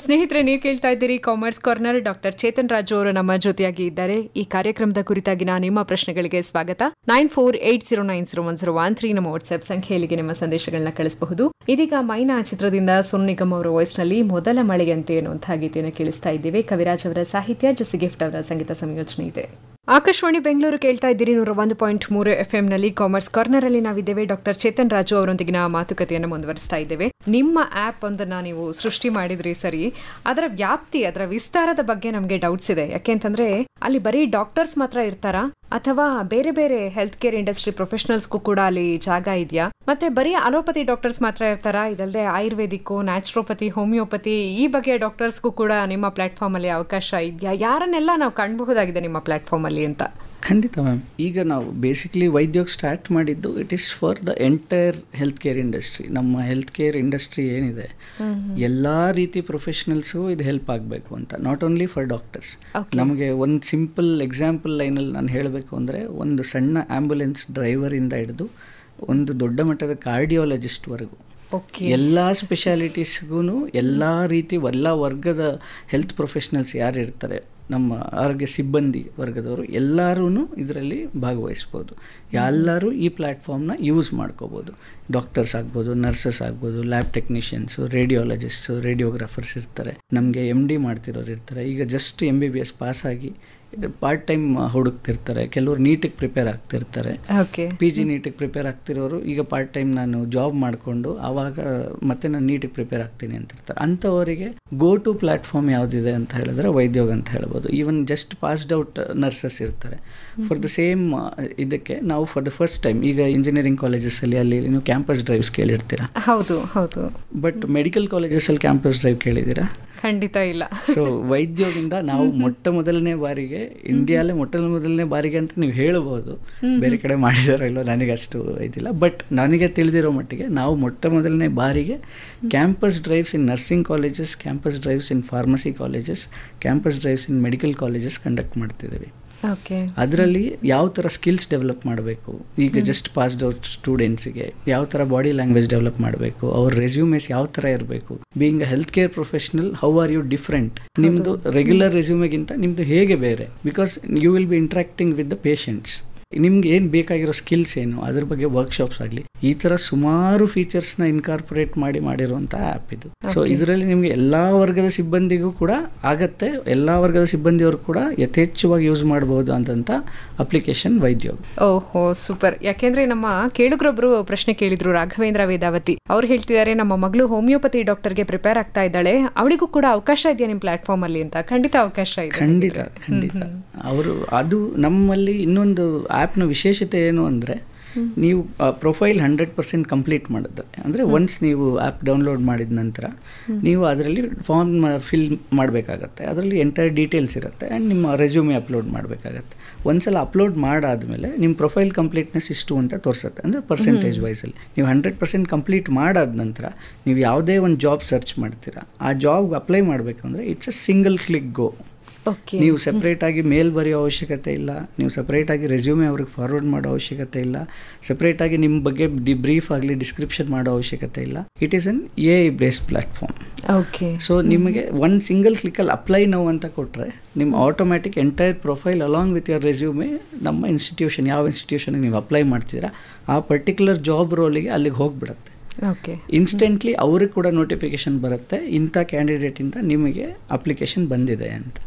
ಸ್ನೇಹಿತರೆ, ನೀವು ಕೇಳ್ತಾ ಇದ್ದೀರಿ commerce corner. Doctor Chetan Raju ಅವರು ನಮ್ಮ ಜೊತೆಯಾಗಿ ಇದ್ದಾರೆ. ಈ ಕಾರ್ಯಕ್ರಮದ ಕುರಿತಾಗಿನ ನಿಮ್ಮ ಪ್ರಶ್ನೆಗಳಿಗೆ ಸ್ವಾಗತ. 9480901013 ನಮ್ಮ ವಾಟ್ಸ್ಆಪ್ ಸಂಖ್ಯೆಯಲ್ಲಿಗೆ ನಿಮ್ಮ ಸಂದೇಶಗಳನ್ನ ಕಳಿಸಬಹುದು. ಇದೀಗ ಮೈನಾ ಚಿತ್ರದಿಂದ ಸೋನು ನಿಗಮ್ ಅವರ ವಾಯ್ಸ್ನಲ್ಲಿ ಮೊದಲ ಮಳೆಯಂತೆ ಎನ್ನುವಂತಹ ಗೀತೆಯನ್ನು ಕೇಳಿಸ್ತಾ ಇದ್ದೇವೆ. ಕವಿರಾಜ್ ಅವರ ಸಾಹಿತ್ಯ, ಜೊಸಿ ಗಿಫ್ಟ್ ಅವರ ಸಂಗೀತ ಸಂಯೋಜನೆ ಇದೆ. ಆಕಾಶವಾಣಿ ಬೆಂಗಳೂರು ಕೇಳ್ತಾ ಇದ್ದೀರಿ 101.3 FM ನಲ್ಲಿ. ಕಾಮರ್ಸ್ ಕಾರ್ನರ್ ಅಲ್ಲಿ ನಾವಿದ್ದೇವೆ. ಡಾಕ್ಟರ್ ಚೇತನ್ ರಾಜು ಅವರೊಂದಿಗಿನ ಮಾತುಕತೆಯನ್ನು ಮುಂದುವರಿಸ್ತಾ ಇದ್ದೇವೆ. ನಿಮ್ಮ ಆ್ಯಪ್ ಒಂದನ್ನು ನೀವು ಸೃಷ್ಟಿ ಮಾಡಿದ್ರಿ, ಸರಿ. ಅದರ ವ್ಯಾಪ್ತಿ, ಅದರ ವಿಸ್ತಾರದ ಬಗ್ಗೆ ನಮಗೆ ಡೌಟ್ಸ್ ಇದೆ. ಯಾಕೆಂತಂದ್ರೆ ಅಲ್ಲಿ ಬರೀ ಡಾಕ್ಟರ್ಸ್ ಮಾತ್ರ ಇರ್ತಾರಾ, ಅಥವಾ ಬೇರೆ ಬೇರೆ ಹೆಲ್ತ್ ಕೇರ್ ಇಂಡಸ್ಟ್ರಿ ಪ್ರೊಫೆಷನಲ್ಸ್ಗೂ ಕೂಡ ಅಲ್ಲಿ ಜಾಗ ಇದೆಯಾ? ಮತ್ತೆ ಬರೀ ಅಲೋಪತಿ ಡಾಕ್ಟರ್ಸ್ ಮಾತ್ರ ಇರ್ತಾರಾ, ಇದಲ್ಲದೆ ಆಯುರ್ವೇದಿಕ್ಕು, ನ್ಯಾಚುರೋಪತಿ, ಹೋಮಿಯೋಪತಿ ಈ ಬಗೆಯ ಡಾಕ್ಟರ್ಸ್ಗೂ ಕೂಡ ನಿಮ್ಮ ಪ್ಲಾಟ್ಫಾರ್ಮ್ ಅಲ್ಲಿ ಅವಕಾಶ ಇದೆಯಾ? ಯಾರನ್ನೆಲ್ಲ ನಾವು ಕಾಣಬಹುದಾಗಿದೆ ನಿಮ್ಮ ಪ್ಲಾಟ್ಫಾರ್ಮ್ ಅಲ್ಲಿ ಅಂತ? ಖಂಡಿತ ಮ್ಯಾಮ್. ಈಗ ನಾವು ಬೇಸಿಕಲಿ ವೈದ್ಯೋಗ ಸ್ಟಾರ್ಟ್ ಮಾಡಿದ್ದು it is for the entire health care industry. ನಮ್ಮ ಹೆಲ್ತ್ ಕೇರ್ ಇಂಡಸ್ಟ್ರಿ ಏನಿದೆ, ಎಲ್ಲ ರೀತಿ ಪ್ರೊಫೆಷನಲ್ಸ್ಗೂ ಇದು ಹೆಲ್ಪ್ ಆಗಬೇಕು ಅಂತ, ನಾಟ್ ಓನ್ಲಿ ಫಾರ್ ಡಾಕ್ಟರ್ಸ್. ನಮಗೆ ಒಂದು ಸಿಂಪಲ್ ಎಕ್ಸಾಂಪಲ್ ಲೈನಲ್ಲಿ ನಾನು ಹೇಳಬೇಕು ಅಂದರೆ, ಒಂದು ಸಣ್ಣ ಆ್ಯಂಬುಲೆನ್ಸ್ ಡ್ರೈವರಿಂದ ಹಿಡಿದು ಒಂದು ದೊಡ್ಡ ಮಟ್ಟದ ಕಾರ್ಡಿಯಾಲಜಿಸ್ಟ್ವರೆಗೂ ಎಲ್ಲ ಸ್ಪೆಷಾಲಿಟೀಸ್ಗೂ ಎಲ್ಲ ರೀತಿ ಎಲ್ಲ ವರ್ಗದ ಹೆಲ್ತ್ ಪ್ರೊಫೆಷನಲ್ಸ್ ಯಾರು ಇರ್ತಾರೆ, ನಮ್ಮ ಆರೋಗ್ಯ ಸಿಬ್ಬಂದಿ ವರ್ಗದವರು ಎಲ್ಲರೂ ಇದರಲ್ಲಿ ಭಾಗವಹಿಸ್ಬೋದು. ಎಲ್ಲರೂ ಈ ಪ್ಲ್ಯಾಟ್ಫಾರ್ಮ್ನ ಯೂಸ್ ಮಾಡ್ಕೋಬೋದು. ಡಾಕ್ಟರ್ಸ್ ಆಗ್ಬೋದು, ನರ್ಸಸ್ ಆಗ್ಬೋದು, ಲ್ಯಾಬ್ ಟೆಕ್ನಿಷಿಯನ್ಸು, ರೇಡಿಯಾಲಜಿಸ್ಟು, ರೇಡಿಯೋಗ್ರಾಫರ್ಸ್ ಇರ್ತಾರೆ, ನಮಗೆ MD ಮಾಡ್ತಿರೋರು ಇರ್ತಾರೆ. ಈಗ ಜಸ್ಟ್ MBBS ಪಾಸಾಗಿ ಪಾರ್ಟ್ ಟೈಮ್ ಹುಡುಕ್ತಿರ್ತಾರೆ. ಕೆಲವರು ನೀಟಿಗೆ ಪ್ರಿಪೇರ್ ಆಗ್ತಿರ್ತಾರೆ, PG ನೀಟಿಗೆ ಪ್ರಿಪೇರ್ ಆಗ್ತಿರೋರು ಈಗ ಪಾರ್ಟ್ ಟೈಮ್ ನಾನು ಜಾಬ್ ಮಾಡಿಕೊಂಡು ಆವಾಗ ಮತ್ತೆ ನಾನು ನೀಟಿಗೆ ಪ್ರಿಪೇರ್ ಆಗ್ತೀನಿ ಅಂತಿರ್ತಾರೆ. ಅಂಥವರಿಗೆ ಗೋ ಟು ಪ್ಲ್ಯಾಟ್ಫಾರ್ಮ್ ಯಾವುದಿದೆ ಅಂತ ಹೇಳಿದ್ರೆ ವೈದ್ಯೋಗ ಅಂತ ಹೇಳ್ಬೋದು. Even just passed out nurses ಇರ್ತಾರೆ. ಫಾರ್ ದ ಸೇಮ್ ಇದಕ್ಕೆ ನಾವು ಫಾರ್ ದ ಫಸ್ಟ್ ಟೈಮ್, ಈಗ ಇಂಜಿನಿಯರಿಂಗ್ ಕಾಲೇಜಸ್ಸಲ್ಲಿ ಅಲ್ಲಿ ನೀವು ಕ್ಯಾಂಪಸ್ ಡ್ರೈವ್ಸ್ ಕೇಳಿರ್ತೀರಾ? ಹೌದು ಹೌದು. ಬಟ್ ಮೆಡಿಕಲ್ ಕಾಲೇಜಸ್ಸಲ್ಲಿ ಕ್ಯಾಂಪಸ್ ಡ್ರೈವ್ ಕೇಳಿದ್ದೀರಾ? ಖಂಡಿತ ಇಲ್ಲ. ಸೊ ವೈದ್ಯೋಗದಿಂದ ನಾವು ಮೊದಲನೇ ಬಾರಿಗೆ ಇಂಡಿಯಾಲೇ ಮೊದಲನೇ ಬಾರಿಗೆ ಅಂತ ನೀವು ಹೇಳಬಹುದು. ಬೇರೆ ಕಡೆ ಮಾಡಿದಾರೋ ಇಲ್ಲೋ ನನಗೆ ಅಷ್ಟು ಇದಿಲ್ಲ, ಬಟ್ ನನಗೆ ತಿಳಿದಿರೋ ಮಟ್ಟಿಗೆ ನಾವು ಮೊದಲನೇ ಬಾರಿಗೆ campus drives in nursing colleges, campus drives in pharmacy colleges, campus drives in medical colleges conduct ಮಾಡ್ತಿದ್ದೀವಿ. ಓಕೆ. ಅದರಲ್ಲಿ ಯಾವ ಥರ ಸ್ಕಿಲ್ಸ್ ಡೆವಲಪ್ ಮಾಡಬೇಕು, ಈಗ ಜಸ್ಟ್ ಪಾಸ್ಡ್ ಔಟ್ ಸ್ಟೂಡೆಂಟ್ಸಿಗೆ ಯಾವ ಥರ ಬಾಡಿ ಲ್ಯಾಂಗ್ವೇಜ್ ಡೆವಲಪ್ ಮಾಡಬೇಕು, ಅವ್ರ ರೆಸ್ಯೂಮೇಸ್ ಯಾವ ಥರ ಇರಬೇಕು, being a health care professional how are you different, ನಿಮ್ಮದು ರೆಗ್ಯುಲರ್ ರೆಸ್ಯೂಮೆಗಿಂತ ನಿಮ್ಮದು ಹೇಗೆ ಬೇರೆ, because you will be interacting with the patients, ನಿಮ್ಗೆ ಏನು ಬೇಕಾಗಿರೋ ಸ್ಕಿಲ್ಸ್ ಏನು, ಅದ್ರ ಬಗ್ಗೆ ವರ್ಕ್ಶಾಪ್ಸ್ ಆಗಲಿ, ಈ ಥರ ಸುಮಾರು ಫೀಚರ್ಸ್ನ ಇನ್ಕಾರ್ಪೊರೇಟ್ ಮಾಡಿರುವಂಥ ಆ್ಯಪ್ ಇದು. ಸೊ ಇದರಲ್ಲಿ ನಿಮಗೆ ಎಲ್ಲ ವರ್ಗದ ಸಿಬ್ಬಂದಿಗೂ ಕೂಡ ಆಗತ್ತೆ, ಎಲ್ಲ ವರ್ಗದ ಸಿಬ್ಬಂದಿಯವರು ಕೂಡ ಯಥೇಚ್ಛವಾಗಿ ಯೂಸ್ ಮಾಡಬಹುದು ಅಂತ ಅಪ್ಲಿಕೇಶನ್ ವೈದ್ಯೋಗ. ಓಹೋ ಸೂಪರ್. ಯಾಕೆಂದ್ರೆ ನಮ್ಮ ಕೇಳುಗರೊಬ್ರು ಪ್ರಶ್ನೆ ಕೇಳಿದ್ರು, ರಾಘವೇಂದ್ರ ವೇದಾವತಿ ಅವ್ರು ಹೇಳ್ತಿದ್ದಾರೆ, ನಮ್ಮ ಮಗಳು ಹೋಮಿಯೋಪತಿ ಡಾಕ್ಟರ್ಗೆ ಪ್ರಿಪೇರ್ ಆಗ್ತಾ ಇದ್ದಾಳೆ, ಅವಳಿಗೂ ಕೂಡ ಅವಕಾಶ ಇದೆಯಾ ನಿಮ್ಮ ಪ್ಲಾಟ್ಫಾರ್ಮ್ ಅಲ್ಲಿ ಅಂತ? ಖಂಡಿತ ಅವಕಾಶ ಇದೆ. ಖಂಡಿತ ಅವರು ಅದು ನಮ್ಮಲ್ಲಿ ಇನ್ನೊಂದು ಆ್ಯಪ್ನ ವಿಶೇಷತೆ ಏನು ಅಂದರೆ, ನೀವು ಪ್ರೊಫೈಲ್ 100% ಕಂಪ್ಲೀಟ್ ಮಾಡಿದ್ರೆ, ಅಂದರೆ ಒನ್ಸ್ ನೀವು ಆ್ಯಪ್ ಡೌನ್ಲೋಡ್ ಮಾಡಿದ ನಂತರ ನೀವು ಅದರಲ್ಲಿ ಫಾರ್ಮ್ ಫಿಲ್ ಮಾಡಬೇಕಾಗತ್ತೆ, ಅದರಲ್ಲಿ ಎಂಟೈರ್ ಡೀಟೇಲ್ಸ್ ಇರುತ್ತೆ ಆ್ಯಂಡ್ ನಿಮ್ಮ ರೆಸ್ಯೂಮೆ ಅಪ್ಲೋಡ್ ಮಾಡಬೇಕಾಗತ್ತೆ. ಒಂದ್ಸಲ ಅಪ್ಲೋಡ್ ಮಾಡಾದಮೇಲೆ ನಿಮ್ಮ ಪ್ರೊಫೈಲ್ ಕಂಪ್ಲೀಟ್ನೆಸ್ ಇಷ್ಟು ಅಂತ ತೋರಿಸುತ್ತೆ, ಅಂದರೆ ಪರ್ಸೆಂಟೇಜ್ ವೈಸಲ್ಲಿ. ನೀವು 100% ಕಂಪ್ಲೀಟ್ ಮಾಡಾದ ನಂತರ ನೀವು ಯಾವುದೇ ಒಂದು ಜಾಬ್ ಸರ್ಚ್ ಮಾಡ್ತೀರಾ, ಆ ಜಾಬ್ಗೆ ಅಪ್ಲೈ ಮಾಡಬೇಕಂದ್ರೆ ಇಟ್ಸ್ ಅ ಸಿಂಗಲ್ ಕ್ಲಿಕ್ ಗೋ. ನೀವು ಸಪ್ರೇಟಾಗಿ ಮೇಲ್ ಬರೆಯೋ ಅವಶ್ಯಕತೆ ಇಲ್ಲ, ನೀವು ಸಪ್ರೇಟಾಗಿ ರೆಸ್ಯೂಮೆ ಅವ್ರಿಗೆ ಫಾರ್ವರ್ಡ್ ಮಾಡೋ ಅವಶ್ಯಕತೆ ಇಲ್ಲ, ಸಪ್ರೇಟಾಗಿ ನಿಮ್ಮ ಬಗ್ಗೆ ಬ್ರೀಫ್ ಆಗಲಿ ಡಿಸ್ಕ್ರಿಪ್ಷನ್ ಮಾಡೋ ಅವಶ್ಯಕತೆ ಇಲ್ಲ. It is an AI based platform. So ನಿಮಗೆ ಒಂದು ಸಿಂಗಲ್ ಕ್ಲಿಕ್ಕಲ್ಲಿ ಅಪ್ಲೈ ನೌ ಅಂತ ಕೊಟ್ಟರೆ ನಿಮ್ಮ automatic entire profile along with your resume ನಮ್ಮ ಇನ್ಸ್ಟಿಟ್ಯೂಷನ್, ಯಾವ ಇನ್ಸ್ಟಿಟ್ಯೂಷನ್ಗೆ ನೀವು ಅಪ್ಲೈ ಮಾಡ್ತೀರಾ ಆ ಪರ್ಟಿಕ್ಯುಲರ್ ಜಾಬ್ ರೋಲಿಗೆ ಅಲ್ಲಿಗೆ ಹೋಗಿಬಿಡುತ್ತೆ. ಇನ್ಸ್ಟೆಂಟ್ಲಿ ಅವ್ರಿಗೆ ಕೂಡ ನೋಟಿಫಿಕೇಶನ್ ಬರುತ್ತೆ, ಇಂಥ ಕ್ಯಾಂಡಿಡೇಟಿಂದ ನಿಮಗೆ ಅಪ್ಲಿಕೇಶನ್ ಬಂದಿದೆ ಅಂತ.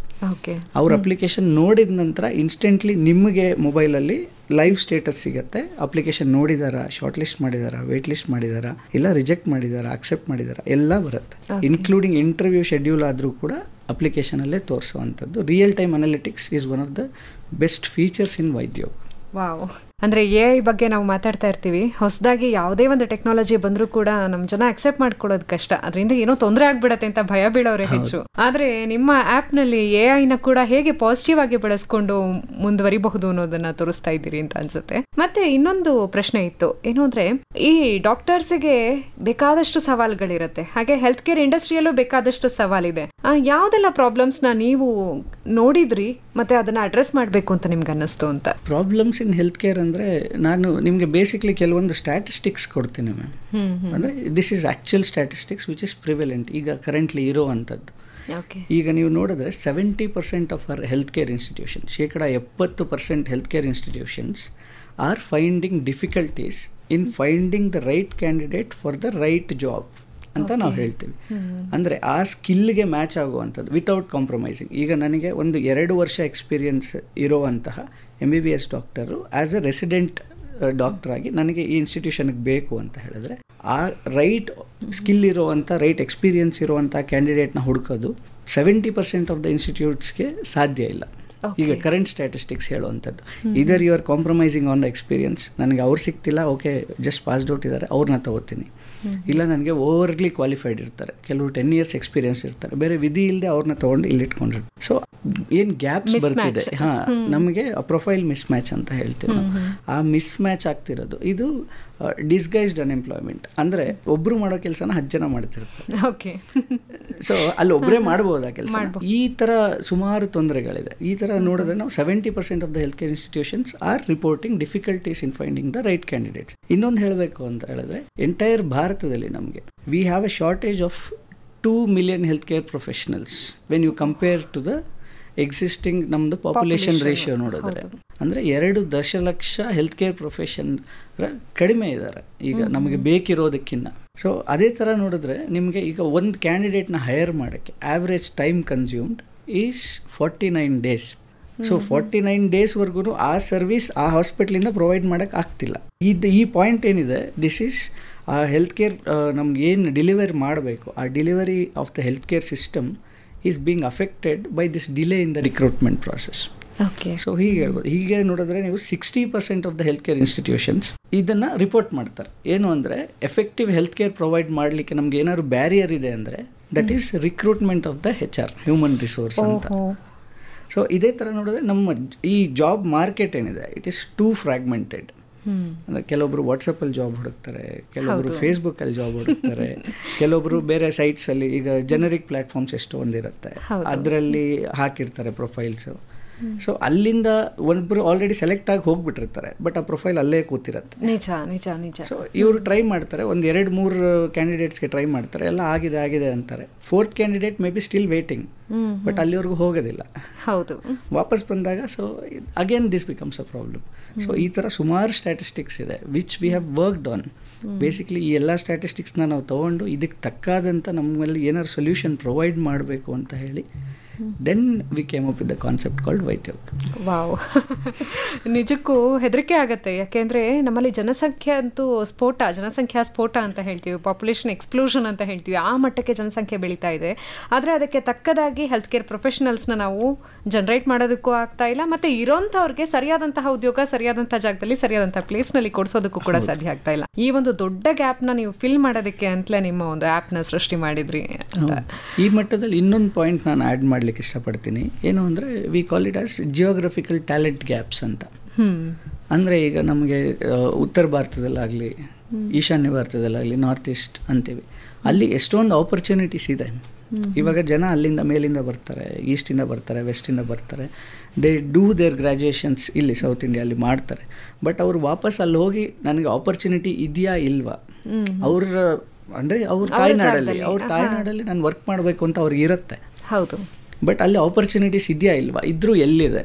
ಅವ್ರ ಅಪ್ಲಿಕೇಶನ್ ನೋಡಿದ ನಂತರ ಇನ್ಸ್ಟೆಂಟ್ಲಿ ನಿಮಗೆ ಮೊಬೈಲಲ್ಲಿ ಲೈವ್ ಸ್ಟೇಟಸ್ ಸಿಗುತ್ತೆ, ಅಪ್ಲಿಕೇಶನ್ ನೋಡಿದಾರಾ, ಶಾರ್ಟ್ ಲಿಸ್ಟ್ ಮಾಡಿದಾರಾ, ವೇಟ್ ಲಿಸ್ಟ್ ಮಾಡಿದಾರಾ, ಇಲ್ಲ ರಿಜೆಕ್ಟ್ ಮಾಡಿದಾರಾ, ಅಕ್ಸೆಪ್ಟ್ ಮಾಡಿದಾರಾ, ಎಲ್ಲ ಬರುತ್ತೆ. ಇನ್ಕ್ಲೂಡಿಂಗ್ ಇಂಟರ್ವ್ಯೂ ಶೆಡ್ಯೂಲ್ ಆದರೂ ಕೂಡ ಅಪ್ಲಿಕೇಶನಲ್ಲೇ ತೋರಿಸುವಂಥದ್ದು. Real time analytics is one of the best features in Vaidyog. Wow. ಅಂದರೆ AI ಬಗ್ಗೆ ನಾವು ಮಾತಾಡ್ತಾ ಇರ್ತೀವಿ, ಹೊಸದಾಗಿ ಯಾವುದೇ ಒಂದು ಟೆಕ್ನಾಲಜಿ ಬಂದರೂ ಕೂಡ ನಮ್ಮ ಜನ ಅಕ್ಸೆಪ್ಟ್ ಮಾಡ್ಕೊಳ್ಳೋದು ಕಷ್ಟ, ಅದರಿಂದ ಏನೋ ತೊಂದರೆ ಆಗ್ಬಿಡತ್ತೆ ಅಂತ ಭಯ ಬೀಳೋರೆ ಹೆಚ್ಚು. ಆದರೆ ನಿಮ್ಮ ಆ್ಯಪ್ನಲ್ಲಿ AI ಕೂಡ ಹೇಗೆ ಪಾಸಿಟಿವ್ ಆಗಿ ಬಳಸ್ಕೊಂಡು ಮುಂದುವರಿಬಹುದು ಅನ್ನೋದನ್ನ ತೋರಿಸ್ತಾ ಇದ್ದೀರಿ ಅಂತ ಅನ್ಸುತ್ತೆ. ಮತ್ತೆ ಇನ್ನೊಂದು ಪ್ರಶ್ನೆ ಇತ್ತು, ಏನು ಅಂದರೆ ಈ ಡಾಕ್ಟರ್ಸ್ಗೆ ಬೇಕಾದಷ್ಟು ಸವಾಲುಗಳಿರುತ್ತೆ, ಹಾಗೆ ಹೆಲ್ತ್ ಕೇರ್ ಇಂಡಸ್ಟ್ರಿಯಲ್ಲೂ ಬೇಕಾದಷ್ಟು ಸವಾಲಿದೆ. ಯಾವುದೆಲ್ಲ ಪ್ರಾಬ್ಲಮ್ಸ್ನ ನೀವು ನೋಡಿದ್ರಿ ಮತ್ತೆ ಅದನ್ನ ಅಡ್ರೆಸ್ ಮಾಡಬೇಕು ಅಂತ ನಿಮ್ಗೆ ಅನ್ನಿಸ್ತು ಅಂತ? ಪ್ರಾಬ್ಲಮ್ಸ್ ಇನ್ ಹೆಲ್ತ್ ಕೇರ್ ಅಂದರೆ ನಾನು ನಿಮಗೆ ಬೇಸಿಕ್ಲಿ ಕೆಲವೊಂದು ಸ್ಟ್ಯಾಟಿಸ್ಟಿಕ್ಸ್ ಕೊಡ್ತೀನಿ ಮ್ಯಾಮ್. ಅಂದರೆ this is actual statistics which is prevalent ಈಗ ಕರೆಂಟ್ಲಿ ಇರೋವಂಥದ್ದು. ಈಗ ನೀವು ನೋಡಿದ್ರೆ 70% of our health care institution, 70% health care institutions are finding difficulties in finding the right candidate for the right job ಅಂತ ನಾವು ಹೇಳ್ತೀವಿ. ಅಂದರೆ ಆ ಸ್ಕಿಲ್ಗೆ ಮ್ಯಾಚ್ ಆಗುವಂಥದ್ದು ವಿತೌಟ್ ಕಾಂಪ್ರಮೈಸಿಂಗ್. ಈಗ ನನಗೆ ಒಂದು 2 ವರ್ಷ ಎಕ್ಸ್ಪೀರಿಯನ್ಸ್ ಇರುವಂತಹ MBBS doctor as A resident doctor ಆಗಿ ನನಗೆ ಈ ಇನ್ಸ್ಟಿಟ್ಯೂಷನ್ಗೆ ಬೇಕು ಅಂತ ಹೇಳಿದ್ರೆ, ಆ ರೈಟ್ ಸ್ಕಿಲ್ ಇರುವಂಥ ರೈಟ್ ಎಕ್ಸ್ಪೀರಿಯನ್ಸ್ ಇರುವಂಥ ಕ್ಯಾಂಡಿಡೇಟ್ನ ಹುಡುಕೋದು 70% ಆಫ್ ದ ಇನ್ಸ್ಟಿಟ್ಯೂಟ್ಸ್ಗೆ ಸಾಧ್ಯ ಇಲ್ಲ. ಈಗ ಕರೆಂಟ್ ಸ್ಟ್ಯಾಟಿಸ್ಟಿಕ್ಸ್ ಹೇಳುವಂಥದ್ದು, either you are compromising on the experience, ನನಗೆ ಅವ್ರು ಸಿಗ್ತಿಲ್ಲ, ಓಕೆ ಜಸ್ಟ್ ಪಾಸ್ಡ್ ಔಟ್ ಇದ್ದಾರೆ ಅವ್ರನ್ನ ತಗೋತೀನಿ, ಇಲ್ಲ ನನಗೆ ಓವರ್ಲಿ ಕ್ವಾಲಿಫೈಡ್ ಇರ್ತಾರೆ, ಕೆಲವರು 10 years ಎಕ್ಸ್ಪೀರಿಯನ್ಸ್ ಇರ್ತಾರೆ, ಬೇರೆ ವಿಧಿ ಇಲ್ಲದೆ ಅವ್ರನ್ನ ತೊಗೊಂಡು ಇಲ್ಲಿ ಇಟ್ಕೊಂಡಿರ್ತಾರೆ. ಸೊ ಏನು ಗ್ಯಾಪ್ಸ್ ಬರ್ತಿದೆ, ನಮಗೆ ಪ್ರೊಫೈಲ್ ಮಿಸ್ ಮ್ಯಾಚ್ ಅಂತ ಹೇಳ್ತೀವಿ ನಾವು. ಆ ಮಿಸ್ ಮ್ಯಾಚ್ ಆಗ್ತಿರೋದು ಇದು ಡಿಸ್ಗೈಸ್ಡ್ ಅನ್ಎಂಪ್ಲಾಯ್ಮೆಂಟ್. ಅಂದರೆ ಒಬ್ಬರು ಮಾಡೋ ಕೆಲಸನ 10 ಜನ ಮಾಡ್ತಿರ್ತಾರೆ. ಸೊ ಅಲ್ಲಿ ಒಬ್ಬರೇ ಮಾಡ್ಬೋದು ಆ ಕೆಲಸ. ಈ ಥರ ಸುಮಾರು ತೊಂದರೆಗಳಿದೆ. ಈ ಥರ ನೋಡಿದ್ರೆ ನಾವು 70% of the health care institutions are reporting difficulties in finding the right candidates. ಇನ್ನೊಂದು ಹೇಳಬೇಕು ಅಂತ ಹೇಳಿದ್ರೆ, ಎಂಟೈರ್ ಭಾರತದಲ್ಲಿ ನಮಗೆ we have a shortage of 2 million health care professionals when you compare to the existing ನಮ್ಮದು ಪಾಪ್ಯುಲೇಷನ್ ರೇಷಿಯೋ ನೋಡಿದ್ರೆ. ಅಂದರೆ 2 ದಶಲಕ್ಷ ಹೆಲ್ತ್ ಕೇರ್ ಪ್ರೊಫೆಷನ್ ಕಡಿಮೆ ಇದ್ದಾರೆ ಈಗ ನಮಗೆ ಬೇಕಿರೋದಕ್ಕಿಂತ. ಸೊ ಅದೇ ಥರ ನೋಡಿದ್ರೆ ನಿಮಗೆ ಈಗ ಒಂದು ಕ್ಯಾಂಡಿಡೇಟ್ನ ಹೈಯರ್ ಮಾಡೋಕ್ಕೆ average time consumed is 49 days. So 49 daysವರೆಗೂ ಆ ಸರ್ವಿಸ್ ಆ ಹಾಸ್ಪಿಟ್ಲಿಂದ ಪ್ರೊವೈಡ್ ಮಾಡೋಕ್ಕೆ ಆಗ್ತಿಲ್ಲ. ಈ ಪಾಯಿಂಟ್ ಏನಿದೆ, ದಿಸ್ ಈಸ್ ಆ ಹೆಲ್ತ್ ಕೇರ್ ನಮ್ಗೆ ಏನು ಡೆಲಿವರಿ ಮಾಡಬೇಕು, ಆ delivery of the health care system is being affected by this delay in the recruitment process. So ಹೀಗೆ ಹೇಳ್ಬೋದು. ಹೀಗೆ ನೋಡಿದ್ರೆ ನೀವು 60% of the health care institutions ಇದನ್ನು ರಿಪೋರ್ಟ್ ಮಾಡ್ತಾರೆ. ಏನು ಅಂದರೆ ಎಫೆಕ್ಟಿವ್ ಹೆಲ್ತ್ ಕೇರ್ ಪ್ರೊವೈಡ್ ಮಾಡಲಿಕ್ಕೆ ನಮ್ಗೆ ಏನಾದ್ರು ಬ್ಯಾರಿಯರ್ ಇದೆ ಅಂದರೆ that is recruitment of the HR, human resource ಅಂತ. ಸೊ ಇದೇ ಥರ ನೋಡಿದ್ರೆ ನಮ್ಮ ಈ ಜಾಬ್ ಮಾರ್ಕೆಟ್ ಏನಿದೆ, ಇಟ್ ಈಸ್ ಟೂ ಫ್ರಾಗ್ಮೆಂಟೆಡ್. ಅಂದರೆ ಕೆಲವೊಬ್ರು ವಾಟ್ಸಪ್ಪಲ್ಲಿ ಜಾಬ್ ಹುಡುಕ್ತಾರೆ, ಕೆಲವೊಬ್ರು ಫೇಸ್ಬುಕ್ಕಲ್ಲಿ ಜಾಬ್ ಹುಡುಕ್ತಾರೆ, ಕೆಲವೊಬ್ರು ಬೇರೆ ಸೈಟ್ಸಲ್ಲಿ ಈಗ ಜನರಿಕ್ ಪ್ಲ್ಯಾಟ್ಫಾರ್ಮ್ಸ್ ಎಷ್ಟೊಂದಿರುತ್ತೆ ಅದರಲ್ಲಿ ಹಾಕಿರ್ತಾರೆ ಪ್ರೊಫೈಲ್ಸು. ಸೊ ಅಲ್ಲಿಂದ ಒಬ್ಬರು ಆಲ್ರೆಡಿ ಸೆಲೆಕ್ಟ್ ಆಗಿ ಹೋಗ್ಬಿಟ್ಟಿರ್ತಾರೆ, ಬಟ್ ಆ ಪ್ರೊಫೈಲ್ ಅಲ್ಲೇ ಕೂತಿರುತ್ತೆ. ನಿಜ ನಿಜ ನಿಜ. ಸೊ ಇವರು ಟ್ರೈ ಮಾಡ್ತಾರೆ, ಒಂದು 2-3 ಕ್ಯಾಂಡಿಡೇಟ್ಸ್ಗೆ ಟ್ರೈ ಮಾಡ್ತಾರೆ, ಎಲ್ಲ ಆಗಿದೆ ಅಂತಾರೆ. 4th candidate may be still waiting, but ಅಲ್ಲಿವರೆಗೂ ಹೋಗೋದಿಲ್ಲ. ಹೌದು. ವಾಪಸ್ ಬಂದಾಗ so again this becomes a problem. So ಈ ಥರ ಸುಮಾರು ಸ್ಟ್ಯಾಟಿಸ್ಟಿಕ್ಸ್ ಇದೆ which we have worked on. Basically ಈ ಎಲ್ಲ ಸ್ಟ್ಯಾಟಿಸ್ಟಿಕ್ಸ್ನ ನಾವು ತೊಗೊಂಡು ಇದಕ್ಕೆ ತಕ್ಕಾದಂಥ ನಮ್ಮಲ್ಲಿ ಏನಾದ್ರು ಸೊಲ್ಯೂಷನ್ ಪ್ರೊವೈಡ್ ಮಾಡಬೇಕು ಅಂತ ಹೇಳಿ then we came up with the concept called Vaidyog. Wow, ನಿಜಕ್ಕೂ ಹೆದರಿಕೆ ಆಗುತ್ತೆ. ಯಾಕೆಂದರೆ ನಮ್ಮಲ್ಲಿ ಜನಸಂಖ್ಯಾ ಸ್ಫೋಟ ಅಂತ ಹೇಳ್ತೀವಿ, ಪಾಪ್ಯುಲೇಷನ್ ಎಕ್ಸ್ಪ್ಲೋಷನ್ ಅಂತ ಹೇಳ್ತೀವಿ, ಆ ಮಟ್ಟಕ್ಕೆ ಜನಸಂಖ್ಯೆ ಬೆಳೀತಾ ಇದೆ. ಆದರೆ ಅದಕ್ಕೆ ತಕ್ಕದಾಗಿ ಹೆಲ್ತ್ ಕೇರ್ ಪ್ರೊಫೆಷನಲ್ಸ್ನ ನಾವು ಜನರೇಟ್ ಮಾಡೋದಕ್ಕೂ ಆಗ್ತಾ ಇಲ್ಲ, ಮತ್ತು ಇರೋಂಥವ್ರಿಗೆ ಸರಿಯಾದಂತಹ ಉದ್ಯೋಗ ಸರಿಯಾದಂಥ ಜಾಗದಲ್ಲಿ ಸರಿಯಾದಂಥ ಪ್ಲೇಸ್ನಲ್ಲಿ ಕೊಡಿಸೋದಕ್ಕೂ ಕೂಡ ಸಾಧ್ಯ ಆಗ್ತಾ ಇಲ್ಲ. ಈ ಒಂದು ದೊಡ್ಡ ಗ್ಯಾಪ್ನ ನೀವು ಫಿಲ್ ಮಾಡೋದಕ್ಕೆ ಅಂತಲೇ ನಿಮ್ಮ ಒಂದು ಆ್ಯಪ್ನ ಸೃಷ್ಟಿ ಮಾಡಿದ್ರಿ ಅಂತ. ಈ ಮಟ್ಟದಲ್ಲಿ ಇನ್ನೊಂದು ಪಾಯಿಂಟ್ ನಾನು ಆ್ಯಡ್ ಮಾಡಲಿಕ್ಕೆ ಇಷ್ಟಪಡ್ತೀನಿ. ಏನು ಅಂದರೆ we call it as geographical talent gaps ಅಂತ. ಅಂದರೆ ಈಗ ನಮಗೆ ಉತ್ತರ ಭಾರತದಲ್ಲಾಗಲಿ, ಈಶಾನ್ಯ ಭಾರತದಲ್ಲಾಗಲಿ, ನಾರ್ತ್ ಈಸ್ಟ್ ಅಂತೀವಿ, ಅಲ್ಲಿ ಎಷ್ಟೊಂದು ಆಪರ್ಚುನಿಟೀಸ್ ಇದೆ. ಇವಾಗ ಜನ ಅಲ್ಲಿಂದ ಮೇಲಿಂದ ಬರ್ತಾರೆ, ಈಸ್ಟಿಂದ ಬರ್ತಾರೆ, ವೆಸ್ಟಿಂದ ಬರ್ತಾರೆ, ದೇ ಡೂ ದೇರ್ ಗ್ರ್ಯಾಜುಯೇಷನ್ಸ್ ಇಲ್ಲಿ ಸೌತ್ ಇಂಡಿಯಲ್ಲಿ ಮಾಡ್ತಾರೆ. ಬಟ್ ಅವರು ವಾಪಸ್ ಅಲ್ಲಿ ಹೋಗಿ ನನಗೆ ಆಪರ್ಚುನಿಟಿ ಇದೆಯಾ ಇಲ್ವಾ, ಅಂದರೆ ಅವ್ರ ತಾಯ್ನಾಡಲ್ಲಿ ನಾನು ವರ್ಕ್ ಮಾಡಬೇಕು ಅಂತ ಅವ್ರಿಗೆ ಇರುತ್ತೆ. ಹೌದು. ಬಟ್ ಅಲ್ಲಿ ಆಪರ್ಚುನಿಟೀಸ್ ಇದೆಯಾ ಇಲ್ವಾ, ಇದ್ರೂ ಎಲ್ಲಿದೆ,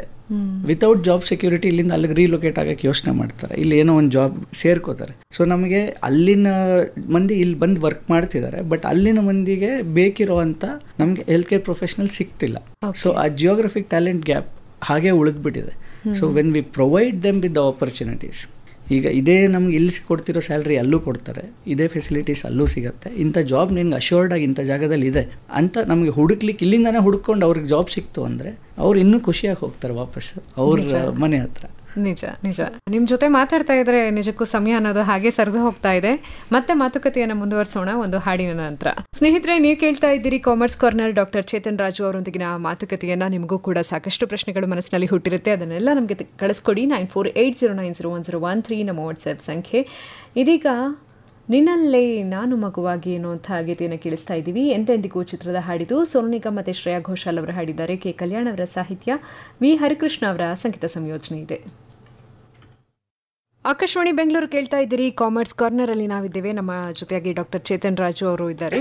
ವಿತೌಟ್ ಜಾಬ್ ಸೆಕ್ಯೂರಿಟಿ ಇಲ್ಲಿಂದ ಅಲ್ಲಿಗೆ ರೀಲೊಕೇಟ್ ಆಗೋಕ್ಕೆ ಯೋಚನೆ ಮಾಡ್ತಾರೆ, ಇಲ್ಲಿ ಏನೋ ಒಂದು ಜಾಬ್ ಸೇರ್ಕೋತಾರೆ. ಸೊ ನಮಗೆ ಅಲ್ಲಿನ ಮಂದಿ ಇಲ್ಲಿ ಬಂದು ವರ್ಕ್ ಮಾಡ್ತಿದ್ದಾರೆ, ಬಟ್ ಅಲ್ಲಿನ ಮಂದಿಗೆ ಬೇಕಿರೋವಂಥ ನಮಗೆ ಹೆಲ್ತ್ ಕೇರ್ ಪ್ರೊಫೆಷನಲ್ ಸಿಗ್ತಿಲ್ಲ. ಸೊ ಆ ಜಿಯೋಗ್ರಫಿಕ್ ಟ್ಯಾಲೆಂಟ್ ಗ್ಯಾಪ್ ಹಾಗೆ ಉಳಿದ್ಬಿಟ್ಟಿದೆ. So when we provide them with the opportunities, ಈಗ ಇದೇ ನಮ್ಗೆ ಇಲ್ಲಿ ಕೊಡ್ತಿರೋ ಸ್ಯಾಲ್ರಿ ಅಲ್ಲೂ ಕೊಡ್ತಾರೆ, ಇದೇ ಫೆಸಿಲಿಟೀಸ್ ಅಲ್ಲೂ ಸಿಗುತ್ತೆ, ಇಂಥ ಜಾಬ್ ನಿನ್ಗೆ ಅಶ್ಯೂರ್ಡಾಗಿ ಇಂಥ ಜಾಗದಲ್ಲಿ ಇದೆ ಅಂತ ನಮಗೆ ಹುಡುಕ್ಲಿಕ್ಕೆ ಇಲ್ಲಿಂದಾನೇ ಹುಡ್ಕೊಂಡು ಅವ್ರಿಗೆ ಜಾಬ್ ಸಿಕ್ತು ಅಂದರೆ ಅವ್ರು ಇನ್ನೂ ಖುಷಿಯಾಗಿ ಹೋಗ್ತಾರೆ ವಾಪಸ್ ಅವ್ರ ಮನೆ ಹತ್ರ. ನಿಜ ನಿಜ. ನಿಮ್ಮ ಜೊತೆ ಮಾತಾಡ್ತಾ ಇದ್ರೆ ನಿಜಕ್ಕೂ ಸಮಯ ಅನ್ನೋದು ಹಾಗೆ ಸರಿದು ಹೋಗ್ತಾ ಇದೆ. ಮತ್ತೆ ಮಾತುಕತೆಯನ್ನು ಮುಂದುವರಿಸೋಣ ಒಂದು ಹಾಡಿನ ನಂತರ. ಸ್ನೇಹಿತರೆ, ನೀವು ಕೇಳ್ತಾ ಇದ್ದೀರಿ commerce corner. Doctor Chetan Raju ಅವರೊಂದಿಗಿನ ಮಾತುಕತೆಯನ್ನು. ನಿಮಗೂ ಕೂಡ ಸಾಕಷ್ಟು ಪ್ರಶ್ನೆಗಳು ಮನಸ್ಸಿನಲ್ಲಿ ಹುಟ್ಟಿರುತ್ತೆ, ಅದನ್ನೆಲ್ಲ ನಮಗೆ ಕಳಿಸ್ಕೊಡಿ. 9480901013 ನಮ್ಮ ವಾಟ್ಸ್ಆ್ಯಪ್ ಸಂಖ್ಯೆ. ಇದೀಗ ನಿನ್ನಲ್ಲೇ ನಾನು ಮಗುವಾಗಿ ಎನ್ನುವಂಥ ಗೀತೆಯನ್ನು ಕೇಳಿಸ್ತಾ ಇದ್ದೀವಿ. ಎಂತೆಂದಿಗೂ ಚಿತ್ರದ ಹಾಡಿದು ಸೋನು ನಿಗಮ್ ಮತ್ತು ಶ್ರೇಯಾ ಘೋಷಾಲ್ ಅವರು ಹಾಡಿದ್ದಾರೆ. ಕೆ ಕಲ್ಯಾಣ್ ಅವರ ಸಾಹಿತ್ಯ, ವಿ ಹರಿಕೃಷ್ಣ ಅವರ ಸಂಗೀತ ಸಂಯೋಜನೆ ಇದೆ. ಆಕಾಶವಾಣಿ ಬೆಂಗಳೂರು ಕೇಳ್ತಾ ಇದ್ದೀರಿ. ಕಾಮರ್ಸ್ ಕಾರ್ನರಲ್ಲಿ ನಾವಿದ್ದೇವೆ. ನಮ್ಮ ಜೊತೆಯಾಗಿ ಡಾಕ್ಟರ್ ಚೇತನ್ ರಾಜು ಅವರು ಇದ್ದಾರೆ.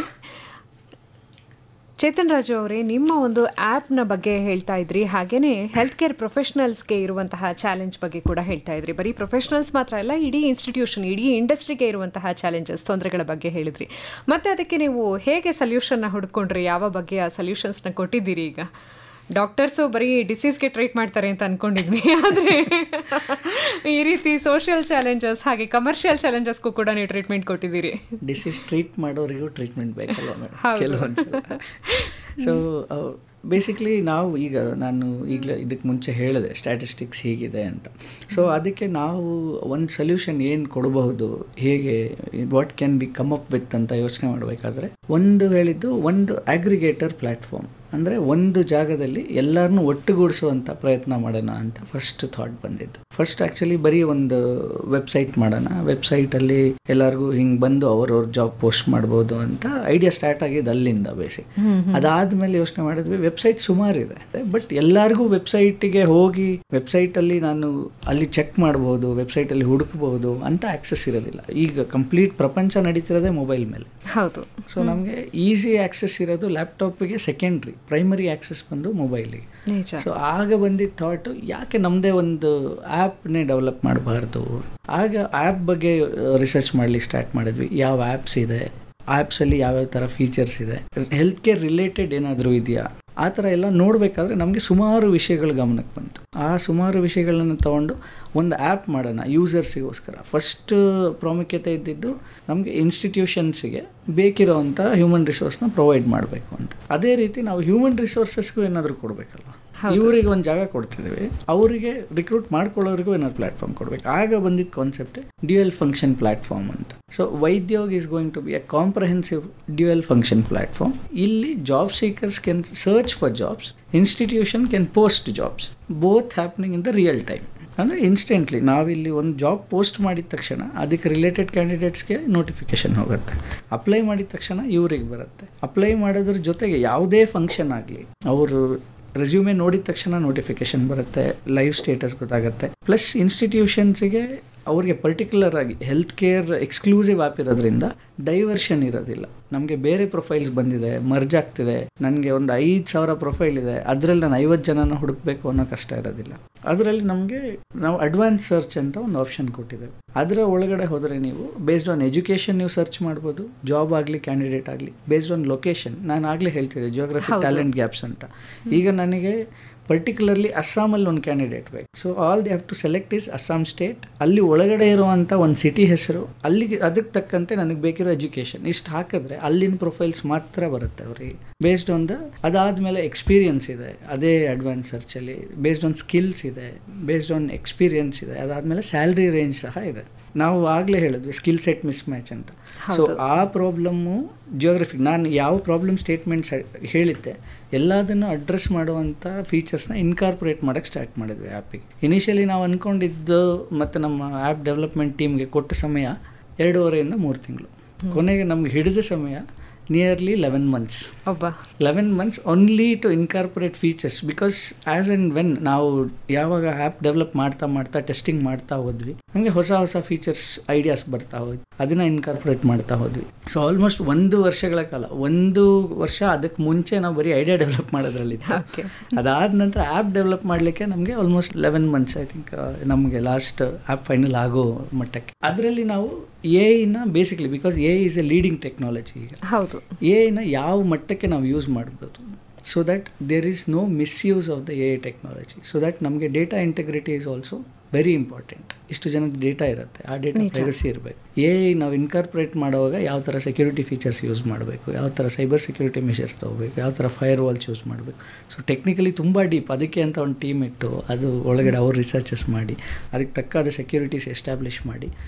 ಚೇತನ್ ರಾಜು ಅವರೇ, ನಿಮ್ಮ ಒಂದು ಆ್ಯಪ್ನ ಬಗ್ಗೆ ಹೇಳ್ತಾ ಇದ್ರಿ, ಹಾಗೆಯೇ ಹೆಲ್ತ್ ಕೇರ್ ಪ್ರೊಫೆಷನಲ್ಸ್ಗೆ ಇರುವಂತಹ ಚಾಲೆಂಜ್ ಬಗ್ಗೆ ಕೂಡ ಹೇಳ್ತಾ ಇದ್ರಿ. ಬರೀ ಪ್ರೊಫೆಷನಲ್ಸ್ ಮಾತ್ರ ಅಲ್ಲ, ಇಡೀ ಇನ್ಸ್ಟಿಟ್ಯೂಷನ್, ಇಡೀ ಇಂಡಸ್ಟ್ರಿಗೆ ಇರುವಂತಹ ಚಾಲೆಂಜಸ್, ತೊಂದರೆಗಳ ಬಗ್ಗೆ ಹೇಳಿದ್ರಿ. ಮತ್ತು ಅದಕ್ಕೆ ನೀವು ಹೇಗೆ ಸೊಲ್ಯೂಷನ್ನ ಹುಡ್ಕೊಂಡ್ರಿ, ಯಾವ ಬಗ್ಗೆ ಆ ಸೊಲ್ಯೂಷನ್ಸ್ನ ಕೊಟ್ಟಿದ್ದೀರಿ? ಈಗ ಡಾಕ್ಟರ್ಸು ಬರೀ ಡಿಸೀಸ್ಗೆ ಟ್ರೀಟ್ ಮಾಡ್ತಾರೆ ಅಂತ ಅಂದ್ಕೊಂಡಿದ್ವಿ, ಆದರೆ ಈ ರೀತಿ ಸೋಷಿಯಲ್ ಚಾಲೆಂಜಸ್ ಹಾಗೆ ಕಮರ್ಷಿಯಲ್ ಚಾಲೆಂಜಸ್ಗೂ ಕೂಡ ನೀವು ಟ್ರೀಟ್ಮೆಂಟ್ ಕೊಟ್ಟಿದ್ದೀರಿ. ಡಿಸೀಸ್ ಟ್ರೀಟ್ ಮಾಡೋರಿಗೂ ಟ್ರೀಟ್ಮೆಂಟ್ ಬೇಕಲ್ಲ ಕೆಲವೊಂದು. ಸೊ ಬೇಸಿಕ್ಲಿ ನಾನು ಈಗಲೇ ಇದಕ್ಕೆ ಮುಂಚೆ ಹೇಳಿದೆ ಸ್ಟ್ಯಾಟಿಸ್ಟಿಕ್ಸ್ ಹೀಗಿದೆ ಅಂತ. ಸೊ ಅದಕ್ಕೆ ನಾವು ಒಂದು ಸೊಲ್ಯೂಷನ್ ಏನು ಕೊಡಬಹುದು, ಹೇಗೆ, what can be come up with ಅಂತ ಯೋಚನೆ ಮಾಡಬೇಕಾದ್ರೆ ಒಂದು ಅಗ್ರಿಗೇಟರ್ ಪ್ಲ್ಯಾಟ್ಫಾರ್ಮ್, ಅಂದರೆ ಒಂದು ಜಾಗದಲ್ಲಿ ಎಲ್ಲರನ್ನೂ ಒಟ್ಟುಗೂಡಿಸುವಂಥ ಪ್ರಯತ್ನ ಮಾಡೋಣ ಅಂತ ಫಸ್ಟ್ ಥಾಟ್ ಬಂದಿದ್ದು. ಫಸ್ಟ್ ಆ್ಯಕ್ಚುಲಿ ಬರೀ ಒಂದು ವೆಬ್ಸೈಟ್ ಮಾಡೋಣ, ವೆಬ್ಸೈಟಲ್ಲಿ ಎಲ್ಲರಿಗೂ ಹಿಂಗೆ ಬಂದು ಅವ್ರವ್ರ ಜಾಬ್ ಪೋಸ್ಟ್ ಮಾಡ್ಬೋದು ಅಂತ ಐಡಿಯಾ ಸ್ಟಾರ್ಟ್ ಆಗಿದ್ದು ಅಲ್ಲಿಂದ ಬೇಸಿಕ್. ಅದಾದಮೇಲೆ ಯೋಚನೆ ಮಾಡಿದ್ವಿ, ವೆಬ್ಸೈಟ್ ಸುಮಾರಿದೆ, ಬಟ್ ಎಲ್ಲರಿಗೂ ವೆಬ್ಸೈಟಿಗೆ ಹೋಗಿ ವೆಬ್ಸೈಟಲ್ಲಿ ನಾನು ಅಲ್ಲಿ ಚೆಕ್ ಮಾಡ್ಬೋದು, ವೆಬ್ಸೈಟಲ್ಲಿ ಹುಡುಕಬಹುದು ಅಂತ ಆಕ್ಸೆಸ್ ಇರೋದಿಲ್ಲ. ಈಗ ಕಂಪ್ಲೀಟ್ ಪ್ರಪಂಚ ನಡೀತಿರೋದೇ ಮೊಬೈಲ್ ಮೇಲೆ. ಹೌದು. ಸೊ ನಮಗೆ ಈಸಿ ಆಕ್ಸೆಸ್ ಇರೋದು ಲ್ಯಾಪ್ಟಾಪಿಗೆ, ಸೆಕೆಂಡ್ರಿ, ಪ್ರೈಮರಿ ಆಕ್ಸೆಸ್ ಬಂದು ಮೊಬೈಲಿಗೆ. ಸೊ ಆಗ ಬಂದಿದ್ದ ಥಾಟು, ಯಾಕೆ ನಮ್ಮದೇ ಒಂದು ಆ್ಯಪ್ನೇ ಡೆವಲಪ್ ಮಾಡಬಾರ್ದು. ಆಗ ಆ್ಯಪ್ ಬಗ್ಗೆ ರಿಸರ್ಚ್ ಮಾಡಲಿಕ್ಕೆ ಸ್ಟಾರ್ಟ್ ಮಾಡಿದ್ವಿ. ಯಾವ ಆ್ಯಪ್ಸ್ ಇದೆ, ಆ್ಯಪ್ಸಲ್ಲಿ ಯಾವ್ಯಾವ ಥರ ಫೀಚರ್ಸ್ ಇದೆ, ಹೆಲ್ತ್ ಕೇರ್ ರಿಲೇಟೆಡ್ ಏನಾದರೂ ಇದೆಯಾ, ಆ ಥರ ಎಲ್ಲ ನೋಡಬೇಕಾದ್ರೆ ನಮಗೆ ಸುಮಾರು ವಿಷಯಗಳು ಗಮನಕ್ಕೆ ಬಂತು. ಆ ಸುಮಾರು ವಿಷಯಗಳನ್ನು ತೊಗೊಂಡು ಒಂದು ಆ್ಯಪ್ ಮಾಡೋಣ ಯೂಸರ್ಸಿಗೋಸ್ಕರ. ಫಸ್ಟ್ ಪ್ರಾಮುಖ್ಯತೆ ಇದ್ದಿದ್ದು ನಮಗೆ ಇನ್ಸ್ಟಿಟ್ಯೂಷನ್ಸಿಗೆ ಬೇಕಿರೋವಂಥ ಹ್ಯೂಮನ್ ರಿಸೋರ್ಸ್ನ ಪ್ರೊವೈಡ್ ಮಾಡಬೇಕು ಅಂತ. ಅದೇ ರೀತಿ ನಾವು ಹ್ಯೂಮನ್ ರಿಸೋರ್ಸಸ್ಗೂ ಏನಾದರೂ ಕೊಡಬೇಕಲ್ಲ. ಇವರಿಗೆ ಒಂದು ಜಾಗ ಕೊಡ್ತಿದ್ದೀವಿ, ಅವರಿಗೆ ರಿಕ್ರೂಟ್ ಮಾಡ್ಕೊಳ್ಳೋರಿಗೂ ಏನಾದ್ರು ಪ್ಲಾಟ್ಫಾರ್ಮ್ ಕೊಡಬೇಕು. ಆಗ ಬಂದಿದ್ದ ಕಾನ್ಸೆಪ್ಟ್ ಡ್ಯುಯಲ್ ಫಂಕ್ಷನ್ ಪ್ಲಾಟ್ಫಾರ್ಮ್ ಅಂತ. So Vaidyog is going to be a comprehensive dual function platform. ಇಲ್ಲಿ job seekers can search for jobs, institution can post jobs, both happening in the real time. ಅಂದರೆ instantly ನಾವಿಲ್ಲಿ ಒಂದು job post ಮಾಡಿದ ತಕ್ಷಣ ಅದಕ್ಕೆ related ಕ್ಯಾಂಡಿಡೇಟ್ಸ್ಗೆ notification ಹೋಗುತ್ತೆ. Apply ಮಾಡಿದ ತಕ್ಷಣ ಇವ್ರಿಗೆ ಬರುತ್ತೆ. ಅಪ್ಲೈ ಮಾಡೋದ್ರ ಜೊತೆಗೆ ಯಾವುದೇ ಫಂಕ್ಷನ್ ಆಗಲಿ, ಅವರು ರೆಸ್ಯೂಮೆ ನೋಡಿದ ತಕ್ಷಣ ನೋಟಿಫಿಕೇಶನ್ ಬರುತ್ತೆ, ಲೈವ್ ಸ್ಟೇಟಸ್ ಗೊತ್ತಾಗುತ್ತೆ. ಪ್ಲಸ್ ಇನ್ಸ್ಟಿಟ್ಯೂಷನ್ಸ್ಗೆ ಅವ್ರಿಗೆ ಪರ್ಟಿಕ್ಯುಲರ್ ಆಗಿ ಹೆಲ್ತ್ ಕೇರ್ ಎಕ್ಸ್ಕ್ಲೂಸಿವ್ ಆ್ಯಪ್ ಇರೋದ್ರಿಂದ ಡೈವರ್ಷನ್ ಇರೋದಿಲ್ಲ. ನಮಗೆ ಬೇರೆ ಪ್ರೊಫೈಲ್ಸ್ ಬಂದಿದೆ, ಮರ್ಜ್ ಆಗ್ತಿದೆ, ನನಗೆ ಒಂದು 5,000 ಪ್ರೊಫೈಲ್ ಇದೆ, ಅದರಲ್ಲಿ ನಾನು 50 ಜನನ ಹುಡುಕಬೇಕು ಅನ್ನೋ ಕಷ್ಟ ಇರೋದಿಲ್ಲ. ಅದರಲ್ಲಿ ನಾವು ಅಡ್ವಾನ್ಸ್ ಸರ್ಚ್ ಅಂತ ಒಂದು ಆಪ್ಷನ್ ಕೊಟ್ಟಿದ್ದೇವೆ. ಅದರ ಒಳಗಡೆ ಹೋದರೆ ನೀವು ಬೇಸ್ಡ್ ಆನ್ ಎಜುಕೇಷನ್ ನೀವು ಸರ್ಚ್ ಮಾಡ್ಬೋದು, ಜಾಬ್ ಆಗಲಿ ಕ್ಯಾಂಡಿಡೇಟ್ ಆಗಲಿ. ಬೇಸ್ಡ್ ಆನ್ ಲೊಕೇಶನ್, ನಾನು ಆಗಲೇ ಹೇಳ್ತಿದ್ದೆ ಜಿಯೋಗ್ರಫಿ ಟ್ಯಾಲೆಂಟ್ ಗ್ಯಾಪ್ಸ್ ಅಂತ. ಈಗ ನನಗೆ ಪರ್ಟಿಕ್ಯುಲರ್ಲಿ ಅಸ್ಸಾಮಲ್ಲಿ ಒಂದು ಕ್ಯಾಂಡಿಡೇಟ್ ಬೇಕು. So all they have to select is Assam state. ಅಲ್ಲಿ ಒಳಗಡೆ ಇರುವಂಥ ಒಂದು ಸಿಟಿ ಹೆಸರು, ಅಲ್ಲಿಗೆ ಅದಕ್ಕೆ ತಕ್ಕಂತೆ ನನಗೆ ಬೇಕಿರೋ ಎಜುಕೇಷನ್ ಇಷ್ಟು ಹಾಕಿದ್ರೆ ಅಲ್ಲಿನ ಪ್ರೊಫೈಲ್ಸ್ ಮಾತ್ರ ಬರುತ್ತೆ ಅವರಿಗೆ. ಬೇಸ್ಡ್ ಆನ್ ಅದಾದಮೇಲೆ ಎಕ್ಸ್ಪೀರಿಯನ್ಸ್ ಇದೆ, ಅದೇ ಅಡ್ವಾನ್ಸ್ ಸರ್ಚಲ್ಲಿ ಬೇಸ್ಡ್ ಆನ್ ಸ್ಕಿಲ್ಸ್ ಇದೆ, ಬೇಸ್ಡ್ ಆನ್ ಎಕ್ಸ್ಪೀರಿಯನ್ಸ್ ಇದೆ. ಅದಾದಮೇಲೆ ಸ್ಯಾಲ್ರಿ ರೇಂಜ್ ಸಹ ಇದೆ. ನಾವು ಆಗಲೇ ಹೇಳಿದ್ವಿ ಸ್ಕಿಲ್ ಸೆಟ್ ಮಿಸ್ ಮ್ಯಾಚ್ ಅಂತ. ಸೊ ಆ ಪ್ರಾಬ್ಲಮ್ಮು ಜಿಯೋಗ್ರಫಿಕ್ ನಾನು ಯಾವ ಪ್ರಾಬ್ಲಮ್ ಸ್ಟೇಟ್ಮೆಂಟ್ಸ್ ಹೇಳಿದ್ದೆ ಎಲ್ಲದನ್ನು ಅಡ್ರೆಸ್ ಮಾಡುವಂಥ ಫೀಚರ್ಸ್ನ ಇನ್ಕಾರ್ಪೊರೇಟ್ ಮಾಡೋಕ್ಕೆ ಸ್ಟಾರ್ಟ್ ಮಾಡಿದ್ವಿ ಆ್ಯಪಿಗೆ. ಇನಿಷಿಯಲಿ ನಾವು ಅಂದ್ಕೊಂಡಿದ್ದು ಮತ್ತು ನಮ್ಮ ಆ್ಯಪ್ ಡೆವಲಪ್ಮೆಂಟ್ ಟೀಮ್ಗೆ ಕೊಟ್ಟ ಸಮಯ 2.5 3 ತಿಂಗಳು. ಕೊನೆಗೆ ನಮ್ಗೆ ಹಿಡಿದ ಸಮಯ nearly 11 months. 11 months only to incorporate features. Because as and when ನಾವು ಯಾವಾಗ ಆ್ಯಪ್ ಡೆವಲಪ್ ಮಾಡ್ತಾ ಟೆಸ್ಟಿಂಗ್ ಮಾಡ್ತಾ ಹೋದ್ವಿ, ನಮಗೆ ಹೊಸ ಫೀಚರ್ಸ್ ಐಡಿಯಾಸ್ ಬರ್ತಾ ಹೋದ್ವಿ, ಅದನ್ನು ಇನ್ಕಾರ್ಪೊರೇಟ್ ಮಾಡ್ತಾ ಹೋದ್ವಿ. ಸೊ ಆಲ್ಮೋಸ್ಟ್ 1 ವರ್ಷಗಳ ಕಾಲ, 1 ವರ್ಷ ಅದಕ್ಕೆ ಮುಂಚೆ ನಾವು ಬರೀ ಐಡಿಯಾ ಡೆವಲಪ್ ಮಾಡೋದ್ರಲ್ಲಿ. ಅದಾದ ನಂತರ ಆ್ಯಪ್ ಡೆವಲಪ್ ಮಾಡಲಿಕ್ಕೆ ನಮಗೆ ಆಲ್ಮೋಸ್ಟ್ 11 months ಐ ಥಿಂಕ್ ನಮಗೆ ಲಾಸ್ಟ್ ಆ್ಯಪ್ ಫೈನಲ್ ಆಗೋ ಮಟ್ಟಕ್ಕೆ. ಅದರಲ್ಲಿ ನಾವು ಎಐನ basically, because AI is a leading technology. ಈಗ ಎಐನ ಯಾವ ಮಟ್ಟಕ್ಕೆ ನಾವು ಯೂಸ್ ಮಾಡ್ಬೋದು, so that there is no misuse of the AI technology. So that ನಮಗೆ data integrity is also very important. ಇಷ್ಟು ಜನದ ಡೇಟಾ ಇರುತ್ತೆ, ಆ ಡೇಟಾ ಪ್ರೈವಸಿ ಇರಬೇಕು. ಎಐ ನಾವು ಇನ್ಕಾರ್ಪೊರೇಟ್ ಮಾಡುವಾಗ ಯಾವ ಥರ ಸೆಕ್ಯೂರಿಟಿ ಫೀಚರ್ಸ್ ಯೂಸ್ ಮಾಡಬೇಕು, ಯಾವ ಥರ ಸೈಬರ್ ಸೆಕ್ಯೂರಿಟಿ ಮೆಷರ್ಸ್ ತೊಗೋಬೇಕು, ಯಾವ ಥರ ಫೈರ್ ವಾಲ್ಸ್ ಯೂಸ್ ಮಾಡಬೇಕು. ಸೊ ಟೆಕ್ನಿಕಲಿ ತುಂಬ ಡೀಪ್. ಅದಕ್ಕೆ ಅಂತ ಒಂದು ಟೀಮ್ ಇಟ್ಟು ಅದು ಒಳಗಡೆ ಅವ್ರು ರಿಸರ್ಚಸ್ ಮಾಡಿ ಅದಕ್ಕೆ ತಕ್ಕಾದ ಸೆಕ್ಯೂರಿಟೀಸ್ ಎಸ್ಟಾಬ್ಲಿಷ್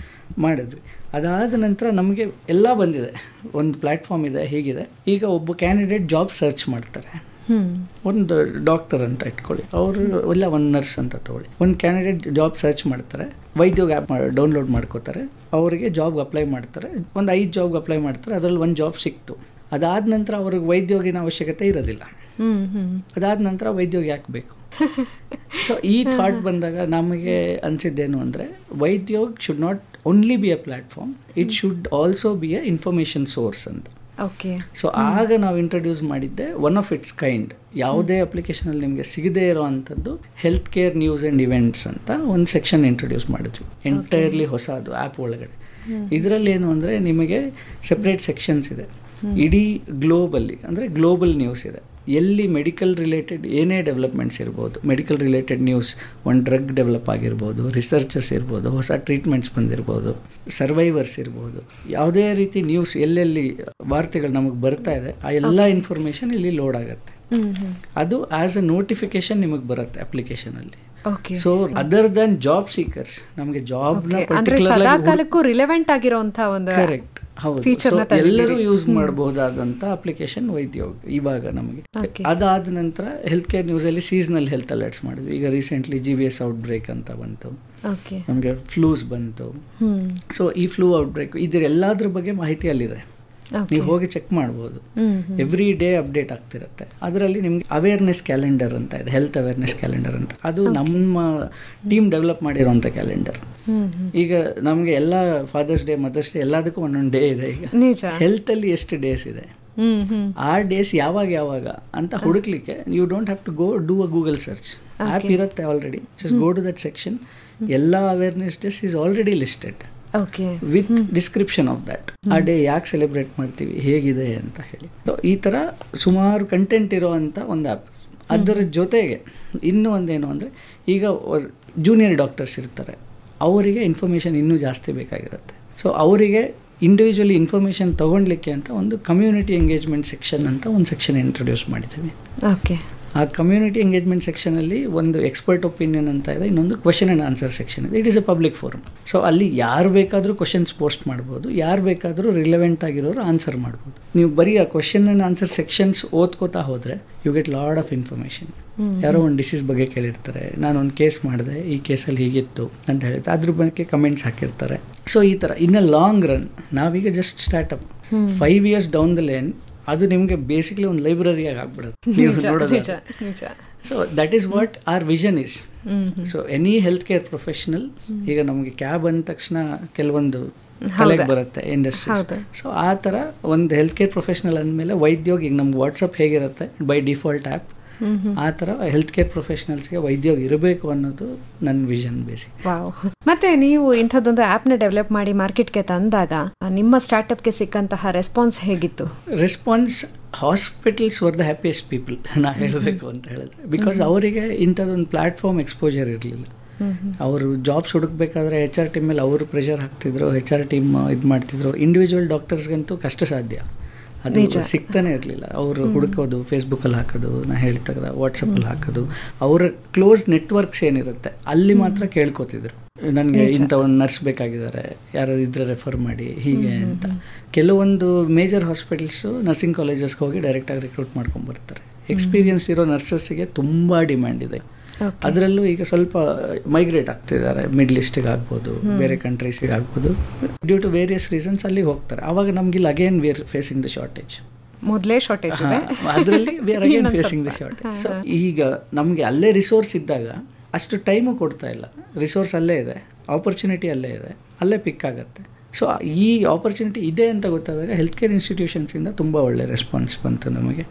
ಮಾಡಿದ್ವಿ. ಅದಾದ ನಂತರ ನಮಗೆ ಎಲ್ಲ ಬಂದಿದೆ, ಒಂದು ಪ್ಲ್ಯಾಟ್ಫಾರ್ಮ್ ಇದೆ, ಹೀಗಿದೆ. ಈಗ ಒಬ್ಬ ಕ್ಯಾಂಡಿಡೇಟ್ ಜಾಬ್ ಸರ್ಚ್ ಮಾಡ್ತಾರೆ, ಒಂದು ಡಾಕ್ಟರ್ ಅಂತ ಇಟ್ಕೊಳ್ಳಿ, ಅವರು ಇಲ್ಲ ಒಂದು ನರ್ಸ್ ಅಂತ ತೊಗೊಳ್ಳಿ. ಒಂದು ಕ್ಯಾಂಡಿಡೇಟ್ ಜಾಬ್ ಸರ್ಚ್ ಮಾಡ್ತಾರೆ, ವೈದ್ಯೋಗ ಆ್ಯಪ್ ಡೌನ್ಲೋಡ್ ಮಾಡ್ಕೋತಾರೆ, ಅವರಿಗೆ ಜಾಬ್ಗೆ ಅಪ್ಲೈ ಮಾಡ್ತಾರೆ, ಒಂದು 5 ಜಾಬ್ಗೆ ಅಪ್ಲೈ ಮಾಡ್ತಾರೆ, ಅದರಲ್ಲಿ 1 ಜಾಬ್ ಸಿಕ್ತು. ಅದಾದ ನಂತರ ಅವ್ರಿಗೆ ವೈದ್ಯೋಗಿನ ಅವಶ್ಯಕತೆ ಇರೋದಿಲ್ಲ. ಅದಾದ ನಂತರ ವೈದ್ಯೋಗಿ ಯಾಕೆ ಬೇಕು? ಸೊ ಈ ಥಾಟ್ ಬಂದಾಗ ನಮಗೆ ಅನಿಸಿದ್ದೇನು ಅಂದರೆ, Vaidyog should not only be a platform, it should also be a information source ಅಂತ. ಸೊ ಆಗ ನಾವು ಇಂಟ್ರೊಡ್ಯೂಸ್ ಮಾಡಿದ್ದೆ ಒನ್ ಆಫ್ ಇಟ್ಸ್ ಕೈಂಡ್, ಯಾವುದೇ ಅಪ್ಲಿಕೇಶನಲ್ಲಿ ನಿಮಗೆ ಸಿಗದೇ ಇರೋ ಅಂಥದ್ದು health care news and events ಅಂತ ಒಂದು ಸೆಕ್ಷನ್ ಇಂಟ್ರೊಡ್ಯೂಸ್ ಮಾಡಿದ್ವಿ. ಎಂಟೈರ್ಲಿ ಹೊಸದು ಆ್ಯಪ್ ಒಳಗಡೆ. ಇದರಲ್ಲಿ ಏನು ಅಂದರೆ ನಿಮಗೆ ಸೆಪ್ರೇಟ್ ಸೆಕ್ಷನ್ಸ್ ಇದೆ. ಇಡೀ ಗ್ಲೋಬಲ್ಲಿ ಅಂದರೆ ಗ್ಲೋಬಲ್ ನ್ಯೂಸ್ ಇದೆ, ಎಲ್ಲಿ ಮೆಡಿಕಲ್ ರಿಲೇಟೆಡ್ ಏನೇ ಡೆವಲಪ್ಮೆಂಟ್ಸ್ ಇರ್ಬೋದು, ಮೆಡಿಕಲ್ ರಿಲೇಟೆಡ್ ನ್ಯೂಸ್, ಒಂದು ಡ್ರಗ್ ಡೆವಲಪ್ ಆಗಿರ್ಬೋದು, ರಿಸರ್ಚಸ್ ಇರ್ಬೋದು, ಹೊಸ ಟ್ರೀಟ್ಮೆಂಟ್ಸ್ ಬಂದಿರ್ಬೋದು, ಸರ್ವೈವರ್ಸ್ ಇರ್ಬೋದು, ಯಾವುದೇ ರೀತಿ ನ್ಯೂಸ್ ಎಲ್ಲೆಲ್ಲಿ ವಾರ್ತೆಗಳು ನಮಗೆ ಬರ್ತಾ ಇದೆ ಆ ಎಲ್ಲ ಇನ್ಫಾರ್ಮೇಷನ್ ಇಲ್ಲಿ ಲೋಡ್ ಆಗುತ್ತೆ. ಅದು ಆಸ್ ಅ ನೋಟಿಫಿಕೇಶನ್ ನಿಮಗೆ ಬರುತ್ತೆ ಅಪ್ಲಿಕೇಶನಲ್ಲಿ. So other than job seekers, ನಮಗೆ ಜಾಬ್ನ ರಿಲೆವೆಂಟ್ ಆಗಿರೋಂಥ ಒಂದು ಕರೆಕ್ಟ್ ಹೌದು, ಎಲ್ಲರೂ ಯೂಸ್ ಮಾಡಬಹುದಾದಂಥ ಅಪ್ಲಿಕೇಶನ್ ವೈದ್ಯೋಗ ಇವಾಗ ನಮಗೆ. ಅದಾದ ನಂತರ ಹೆಲ್ತ್ ಕೇರ್ ನ್ಯೂಸಲ್ಲಿ ಸೀಸನಲ್ ಹೆಲ್ತ್ ಅಲರ್ಟ್ಸ್ ಮಾಡಿದ್ವಿ. ಈಗ ರೀಸೆಂಟ್ಲಿ GBS ಔಟ್ಬ್ರೇಕ್ ಅಂತ ಬಂತು, ನಮಗೆ ಫ್ಲೂಸ್ ಬಂತು. ಸೊ ಈ ಫ್ಲೂ ಔಟ್ಬ್ರೇಕ್ ಇದೆಲ್ಲದ್ರ ಬಗ್ಗೆ ಮಾಹಿತಿ ಅಲ್ಲಿದೆ, ನೀವು ಹೋಗಿ ಚೆಕ್ ಮಾಡ್ಬೋದು. ಎವ್ರಿ ಡೇ ಅಪ್ಡೇಟ್ ಆಗ್ತಿರುತ್ತೆ. ಅದರಲ್ಲಿ ನಿಮ್ಗೆ ಅವೇರ್ನೆಸ್ ಕ್ಯಾಲೆಂಡರ್ ಅಂತ ಇದೆ, ಹೆಲ್ತ್ ಅವೇರ್ನೆಸ್ ಕ್ಯಾಲೆಂಡರ್ ಅಂತ. ಅದು ನಮ್ಮ ಟೀಮ್ ಡೆವಲಪ್ ಮಾಡಿರೋಂಥ ಕ್ಯಾಲೆಂಡರ್. ಈಗ ನಮಗೆ ಎಲ್ಲ ಫಾದರ್ಸ್ ಡೇ, ಮದರ್ಸ್ ಡೇ ಎಲ್ಲದಕ್ಕೂ ಒಂದೊಂದು ಡೇ ಇದೆ. ಈಗ ಹೆಲ್ತಲ್ಲಿ ಎಷ್ಟು ಡೇಸ್ ಇದೆ, ಆ ಡೇಸ್ ಯಾವಾಗ ಅಂತ ಹುಡುಕ್ಲಿಕ್ಕೆ you don't have to go do a Google search. App ಇರುತ್ತೆ already, just go to that section. ಎಲ್ಲ awareness days is already listed with description of that. ಆ ಡೇ ಯಾಕೆ ಸೆಲೆಬ್ರೇಟ್ ಮಾಡ್ತೀವಿ, ಹೇಗಿದೆ ಅಂತ ಹೇಳಿ. ಸೊ ಈ ಥರ ಸುಮಾರು ಕಂಟೆಂಟ್ ಇರೋವಂಥ ಒಂದು ಆ್ಯಪ್. ಅದರ ಜೊತೆಗೆ ಇನ್ನೂ ಒಂದೇನು ಅಂದರೆ, ಈಗ ಜೂನಿಯರ್ ಡಾಕ್ಟರ್ಸ್ ಇರ್ತಾರೆ, ಅವರಿಗೆ ಇನ್ಫಾರ್ಮೇಷನ್ ಇನ್ನೂ ಜಾಸ್ತಿ ಬೇಕಾಗಿರುತ್ತೆ. ಸೊ ಅವರಿಗೆ ಇಂಡಿವಿಜುವಲಿ ಇನ್ಫಾರ್ಮೇಷನ್ ತೊಗೊಳ್ಲಿಕ್ಕೆ ಅಂತ ಒಂದು ಕಮ್ಯುನಿಟಿ ಎಂಗೇಜ್ಮೆಂಟ್ ಸೆಕ್ಷನ್ ಅಂತ ಒಂದು ಸೆಕ್ಷನ್ ಇಂಟ್ರೊಡ್ಯೂಸ್ ಮಾಡಿದ್ದೀವಿ. ಆ ಕಮ್ಯುನಿಟಿ ಎಂಗೇಜ್ಮೆಂಟ್ ಸೆಕ್ಷನಲ್ಲಿ ಒಂದು ಎಕ್ಸ್ಪರ್ಟ್ ಒಪಿನಿಯನ್ ಅಂತ ಇದೆ, ಇನ್ನೊಂದು ಕ್ವೆಶನ್ ಆ್ಯಂಡ್ ಆನ್ಸರ್ ಸೆಕ್ಷನ್ ಇದೆ. It is A public forum. So ಅಲ್ಲಿ ಯಾರು ಬೇಕಾದರೂ ಕ್ವೆಶನ್ಸ್ ಪೋಸ್ಟ್ ಮಾಡ್ಬೋದು, ಯಾರು ಬೇಕಾದರೂ ರಿಲೆವೆಂಟ್ ಆಗಿರೋರು ಆನ್ಸರ್ ಮಾಡ್ಬೋದು. ನೀವು ಬರೀ ಆ ಕ್ವೆಶನ್ ಆ್ಯಂಡ್ ಆನ್ಸರ್ ಸೆಕ್ಷನ್ಸ್ ಓದ್ಕೋತಾ ಹೋದರೆ you get lot of information. ಯಾರೋ ಒಂದು ಡಿಸೀಸ್ ಬಗ್ಗೆ ಕೇಳಿರ್ತಾರೆ, ನಾನೊಂದು ಕೇಸ್ ಮಾಡಿದೆ, ಈ ಕೇಸಲ್ಲಿ ಹೀಗಿತ್ತು ಅಂತ ಹೇಳ್ತಾರೆ, ಅದ್ರ ಬಗ್ಗೆ ಕಮೆಂಟ್ಸ್ ಹಾಕಿರ್ತಾರೆ. ಸೊ ಈ ಥರ ಇನ್ ಅ ಲಾಂಗ್ ರನ್, ನಾವೀಗ just startup, 5 years down the lane ಅದು ನಿಮಗೆ ಬೇಸಿಕಲಿ ಒಂದು ಲೈಬ್ರರಿಯಾಗಿ ಆಗ್ಬಿಡುತ್ತೆ ನೀವು ನೋಡೋದು. So that is what are vision is. So any health care professional, ಈಗ ನಮಗೆ ಕ್ಯಾಬ್ ಅಂದ ತಕ್ಷಣ ಕೆಲವೊಂದು ತಲೆಗೆ ಬರುತ್ತೆ ಇಂಡಸ್ಟ್ರೀಸ್. ಸೊ ಆ ಥರ ಒಂದು ಹೆಲ್ತ್ ಕೇರ್ ಪ್ರೊಫೆಷನಲ್ ಅಂದಮೇಲೆ ವೈದ್ಯೋಗಿ, ಈಗ ನಮ್ಗೆ ವಾಟ್ಸಪ್ ಹೇಗಿರುತ್ತೆ ಬೈ ಡಿಫಾಲ್ಟ್ ಆ್ಯಪ್, ಆ ಥರ ಹೆಲ್ತ್ ಕೇರ್ ಪ್ರೊಫೆಷನಲ್ಸ್ಗೆ ವೈದ್ಯೋಗಿ ಇರಬೇಕು ಅನ್ನೋದು ನನ್ನ ವಿಷನ್ ಬೇಸಿಕ್. ಮತ್ತೆ ನೀವು ಇಂಥದ್ದೊಂದು ಆ್ಯಪ್ನ ಡೆವಲಪ್ ಮಾಡಿ ಮಾರ್ಕೆಟ್ಗೆ ತಂದಾಗ ನಿಮ್ಮ ಸ್ಟಾರ್ಟಪ್ಗೆ ಸಿಕ್ಕಂತಹ ರೆಸ್ಪಾನ್ಸ್ ಹೇಗಿತ್ತು? Response, hospitals were the happiest people ನಾ ಹೇಳಬೇಕು ಅಂತ ಹೇಳಿದ್ರೆ. ಬಿಕಾಸ್ ಅವರಿಗೆ ಇಂಥದ್ದೊಂದು ಪ್ಲಾಟ್ಫಾರ್ಮ್ ಎಕ್ಸ್ಪೋಜರ್ ಇರಲಿಲ್ಲ. ಅವರು ಜಾಬ್ಸ್ ಹುಡುಕ್ಬೇಕಾದ್ರೆ HR ಟೀಮ್ ಮೇಲೆ ಅವರು ಪ್ರೆಷರ್ ಹಾಕ್ತಿದ್ರು, HR ಟೀಮ್ ಇದು ಮಾಡ್ತಿದ್ರು. ಇಂಡಿವಿಜುವಲ್ ಡಾಕ್ಟರ್ಸ್ಗಂತೂ ಕಷ್ಟ ಸಾಧ್ಯ, ಅದು ಸಿಗ್ತಾನೆ ಇರಲಿಲ್ಲ. ಅವರು ಹುಡುಕೋದು, ಫೇಸ್ಬುಕ್ಕಲ್ಲಿ ಹಾಕೋದು, ನಾ ಹೇಳ್ತಾಗ ವಾಟ್ಸಪ್ಪಲ್ಲಿ ಹಾಕೋದು, ಅವರ ಕ್ಲೋಸ್ ನೆಟ್ವರ್ಕ್ಸ್ ಏನಿರುತ್ತೆ ಅಲ್ಲಿ ಮಾತ್ರ ಕೇಳ್ಕೊತಿದ್ರು, ನನಗೆ ಇಂಥ ಒಂದು ನರ್ಸ್ ಬೇಕಾಗಿದ್ದಾರೆ, ಯಾರು ಇದ್ರೆ ರೆಫರ್ ಮಾಡಿ ಹೀಗೆ ಅಂತ. ಕೆಲವೊಂದು ಮೇಜರ್ ಹಾಸ್ಪಿಟಲ್ಸು ನರ್ಸಿಂಗ್ ಕಾಲೇಜಸ್ಗೆ ಹೋಗಿ ಡೈರೆಕ್ಟಾಗಿ ರಿಕ್ರೂಟ್ ಮಾಡ್ಕೊಂಡ್ಬರ್ತಾರೆ. ಎಕ್ಸ್ಪೀರಿಯನ್ಸ್ ಇರೋ ನರ್ಸಸ್ಸಿಗೆ ತುಂಬ ಡಿಮ್ಯಾಂಡ್ ಇದೆ. ಅದರಲ್ಲೂ ಈಗ ಸ್ವಲ್ಪ ಮೈಗ್ರೇಟ್ ಆಗ್ತಿದ್ದಾರೆ, ಮಿಡ್ಲ್ ಈಸ್ಟಿಗೆ ಆಗ್ಬೋದು, ಬೇರೆ ಕಂಟ್ರೀಸಿಗೆ ಆಗ್ಬೋದು, ಡ್ಯೂ ಟು ವೇರಿಯಸ್ ರೀಸನ್ಸ್ ಅಲ್ಲಿಗೆ ಹೋಗ್ತಾರೆ. ಆವಾಗ ನಮಗಿಲ್ಲಿ again we are facing the shortage. ಮೊದಲೇ ಶಾರ್ಟೇಜ್ ಅದರಲ್ಲಿ we are again facing the shortage. So ಈಗ ನಮಗೆ ಅಲ್ಲೇ ರಿಸೋರ್ಸ್ ಇದ್ದಾಗ ಅಷ್ಟು ಟೈಮು ಕೊಡ್ತಾ ಇಲ್ಲ. ರಿಸೋರ್ಸ್ ಅಲ್ಲೇ ಇದೆ, ಆಪರ್ಚುನಿಟಿ ಅಲ್ಲೇ ಇದೆ, ಅಲ್ಲೇ ಪಿಕ್ ಆಗುತ್ತೆ. ಸೊ ಈ ಆಪರ್ಚುನಿಟಿ ಇದೆ ಅಂತ ಗೊತ್ತಾದಾಗ ಹೆಲ್ತ್ ಕೇರ್ ಇನ್ಸ್ಟಿಟ್ಯೂಷನ್ಸಿಂದ ತುಂಬ ಒಳ್ಳೆ ರೆಸ್ಪಾನ್ಸ್ ಬಂತು ನಮಗೆ.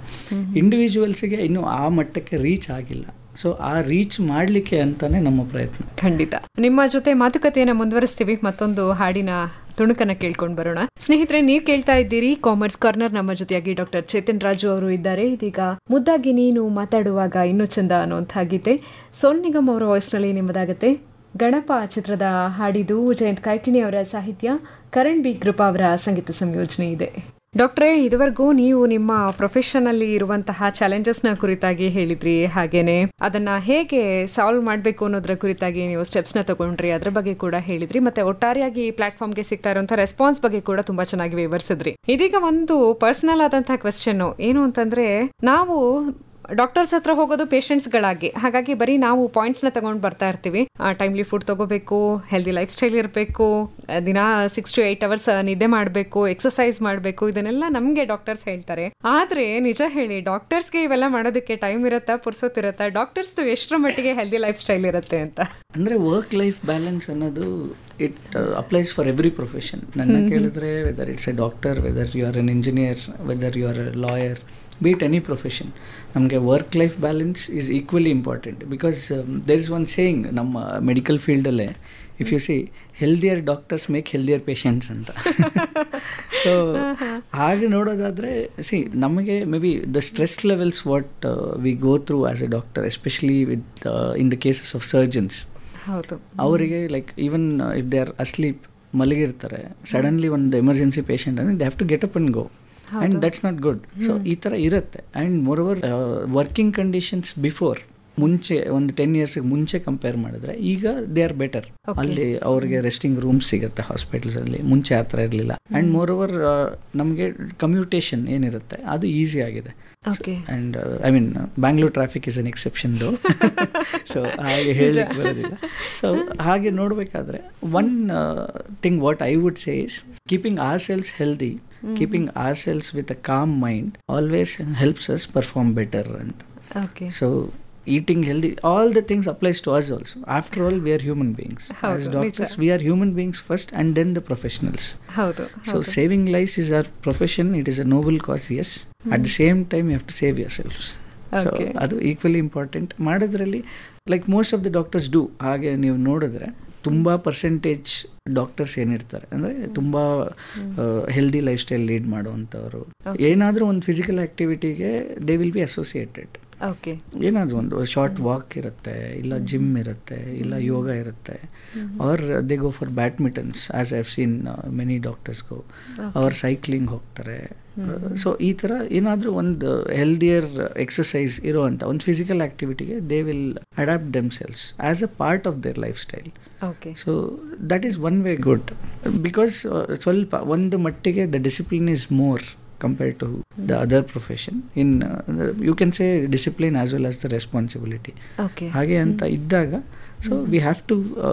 ಇಂಡಿವಿಜುವಲ್ಸಿಗೆ ಇನ್ನೂ ಆ ಮಟ್ಟಕ್ಕೆ ರೀಚ್ ಆಗಿಲ್ಲ. ಸೊ ಆ ರೀಚ್ ಮಾಡಲಿಕ್ಕೆ ಅಂತಾನೆ ನಮ್ಮ ಪ್ರಯತ್ನ. ಖಂಡಿತ. ನಿಮ್ಮ ಜೊತೆ ಮಾತುಕತೆಯನ್ನು ಮುಂದುವರಿಸ್ತೀವಿ. ಮತ್ತೊಂದು ಹಾಡಿನ ತುಣುಕನ್ನ ಕೇಳ್ಕೊಂಡು ಬರೋಣ. ಸ್ನೇಹಿತರೆ, ನೀವು ಕೇಳ್ತಾ ಇದ್ದೀರಿ ಕಾಮರ್ಸ್ ಕಾರ್ನರ್. ನಮ್ಮ ಜೊತೆಯಾಗಿ ಡಾಕ್ಟರ್ ಚೇತನ್ ರಾಜು ಅವರು ಇದ್ದಾರೆ. ಇದೀಗ ಮುದ್ದಾಗಿ ನೀನು ಮಾತಾಡುವಾಗ ಇನ್ನೂ ಚಂದ ಅನ್ನುವಂಥ ಗೀತೆ ಸೋನು ನಿಗಮ್ ಅವರ ವಾಯ್ಸ್ನಲ್ಲಿ ನಿಮ್ಮದಾಗತ್ತೆ. ಗಣಪ ಚಿತ್ರದ ಹಾಡಿದು, ಜಯಂತ್ ಕಾಯ್ಕಿಣಿ ಅವರ ಸಾಹಿತ್ಯ, ಕರಣ್ ಬಿ ಕೃಪಾ ಅವರ ಸಂಗೀತ ಸಂಯೋಜನೆ ಇದೆ. ಡಾಕ್ಟ್ರೇ, ಇದುವರೆಗೂ ನೀವು ನಿಮ್ಮ ಪ್ರೊಫೆಷನಲ್ಲಿ ಇರುವಂತಹ ಚಾಲೆಂಜಸ್ನ ಕುರಿತಾಗಿ ಹೇಳಿದ್ರಿ, ಹಾಗೇನೆ ಅದನ್ನ ಹೇಗೆ ಸಾಲ್ವ್ ಮಾಡಬೇಕು ಅನ್ನೋದ್ರ ಕುರಿತಾಗಿ ನೀವು ಸ್ಟೆಪ್ಸ್ನ ತಗೊಂಡ್ರಿ, ಅದ್ರ ಬಗ್ಗೆ ಕೂಡ ಹೇಳಿದ್ರಿ. ಮತ್ತೆ ಒಟ್ಟಾರೆಯಾಗಿ ಈ ಪ್ಲಾಟ್ಫಾರ್ಮ್ಗೆ ಸಿಗ್ತಾ ಇರುವಂತಹ ರೆಸ್ಪಾನ್ಸ್ ಬಗ್ಗೆ ಕೂಡ ತುಂಬಾ ಚೆನ್ನಾಗಿ ವಿವರಿಸಿದ್ರಿ. ಇದೀಗ ಒಂದು ಪರ್ಸನಲ್ ಆದಂತಹ ಕ್ವೆಶ್ಚನ್ ಏನು ಅಂತಂದ್ರೆ, ನಾವು ಡಾಕ್ಟರ್ಸ್ ಹತ್ರ ಹೋಗೋದು ಪೇಷಂಟ್ಸ್ಗಳಾಗಿ, ಹಾಗಾಗಿ ಬರೀ ನಾವು ಪಾಯಿಂಟ್ಸ್ನ ತಗೊಂಡು ಬರ್ತಾ ಇರ್ತೀವಿ. ಟೈಮ್ಲಿ ಫುಡ್ ತಗೋಬೇಕು, ಹೆಲ್ದಿ ಲೈಫ್ ಸ್ಟೈಲ್ ಇರಬೇಕು, ದಿನ 6 to 8 hours ನಿದ್ದೆ ಮಾಡಬೇಕು, ಎಕ್ಸಸೈಸ್ ಮಾಡಬೇಕು, ಇದನ್ನೆಲ್ಲ ನಮಗೆ ಡಾಕ್ಟರ್ಸ್ ಹೇಳ್ತಾರೆ. ಆದ್ರೆ ನಿಜ ಹೇಳಿ, ಡಾಕ್ಟರ್ಸ್ಗೆ ಇವೆಲ್ಲ ಮಾಡೋದಕ್ಕೆ ಟೈಮ್ ಇರುತ್ತಾ, ಪುರ್ಸೊತ್ತಿರುತ್ತಾ? ಡಾಕ್ಟರ್ಸ್ದು ಎಷ್ಟರ ಮಟ್ಟಿಗೆ ಹೆಲ್ದಿ ಲೈಫ್ ಸ್ಟೈಲ್ ಇರುತ್ತೆ ಅಂತ? ಅಂದರೆ ವರ್ಕ್ ಲೈಫ್ ಬ್ಯಾಲೆನ್ಸ್ ಅನ್ನೋದು it applies for every profession. ನನ್ನ ಕೇಳಿದ್ರೆ, whether it's a doctor, whether you are an engineer, whether you are a lawyer, be it any profession, ನಮಗೆ work life balance is equally important. Because there is one saying ನಮ್ಮ medical ಫೀಲ್ಡಲ್ಲೇ, if you see healthier doctors make healthier patients ಅಂತ. So ಹಾಗೆ ನೋಡೋದಾದರೆ, see ನಮಗೆ may be the stress levels what we go through as a doctor, especially with in the cases of surgeons, ಅವರಿಗೆ like even if they are asleep, ಮಲಗಿರ್ತಾರೆ, suddenly ಒಂದು emergency patient ಅಂದರೆ they have to get up and go. And that's not good. So ಈ ಥರ ಇರುತ್ತೆ. And moreover working conditions before, ಮುಂಚೆ ಒಂದು 10 years ಮುಂಚೆ ಕಂಪೇರ್ ಮಾಡಿದ್ರೆ ಈಗ ದೇ ಆರ್ ಬೆಟರ್. ಅಲ್ಲಿ ಅವ್ರಿಗೆ ರೆಸ್ಟಿಂಗ್ ರೂಮ್ಸ್ ಸಿಗುತ್ತೆ ಹಾಸ್ಪಿಟಲ್ಸಲ್ಲಿ, ಮುಂಚೆ ಆ ಥರ ಇರಲಿಲ್ಲ. ಆ್ಯಂಡ್ ಮೋರೋವರ್ ನಮಗೆ ಕಮ್ಯೂಟೇಷನ್ ಏನಿರುತ್ತೆ ಅದು ಈಸಿ ಆಗಿದೆ. And I mean Bangalore traffic is an exception though. So ಹಾಗೆ ಹೇಳಲಿಕ್ಕೆ ಬರೋದಿಲ್ಲ. ಸೊ ಹಾಗೆ ನೋಡಬೇಕಾದ್ರೆ one thing what I would say is keeping ourselves healthy, keeping ourselves with a calm mind always helps us perform better. And so eating healthy, all the things applies to us also. After all, we are human beings. As doctors, we are human beings first and then the professionals. So saving lives is our profession. It is a noble cause, yes. At the same time, you have to save yourselves. So ಅದು equally important. ಮಾಡೋದ್ರಲ್ಲಿ like most of the doctors do. ಹಾಗೆ ನೀವು ನೋಡಿದ್ರೆ ತುಂಬ percentage doctors ಏನಿರ್ತಾರೆ ಅಂದರೆ ತುಂಬ healthy lifestyle lead ಮಾಡುವಂಥವ್ರು, ಏನಾದರೂ ಒಂದು ಫಿಸಿಕಲ್ ಆ್ಯಕ್ಟಿವಿಟಿಗೆ ದೇ ವಿಲ್ ಬಿ ಅಸೋಸಿಯೇಟೆಡ್. ಏನಾದರೂ ಒಂದು ಶಾರ್ಟ್ ವಾಕ್ ಇರುತ್ತೆ, ಇಲ್ಲ ಜಿಮ್ ಇರುತ್ತೆ, ಇಲ್ಲ ಯೋಗ ಇರುತ್ತೆ, or they go for badmintons as I have seen many doctors go, ಅವ್ರು ಸೈಕ್ಲಿಂಗ್ ಹೋಗ್ತಾರೆ. ಸೊ ಈ ಥರ ಏನಾದರೂ ಒಂದು ಹೆಲ್ದಿಯರ್ ಎಕ್ಸಸೈಸ್ ಇರೋವಂಥ ಒಂದು ಫಿಸಿಕಲ್ ಆ್ಯಕ್ಟಿವಿಟಿಗೆ they will adapt themselves as a part of their lifestyle. So that is one way good. Because ಸ್ವಲ್ಪ ಒಂದು ಮಟ್ಟಿಗೆ the discipline is more compared to the other profession. In you can say discipline as well as the responsibility. ಹಾಗೆ ಅಂತ ಇದ್ದಾಗ, so we have to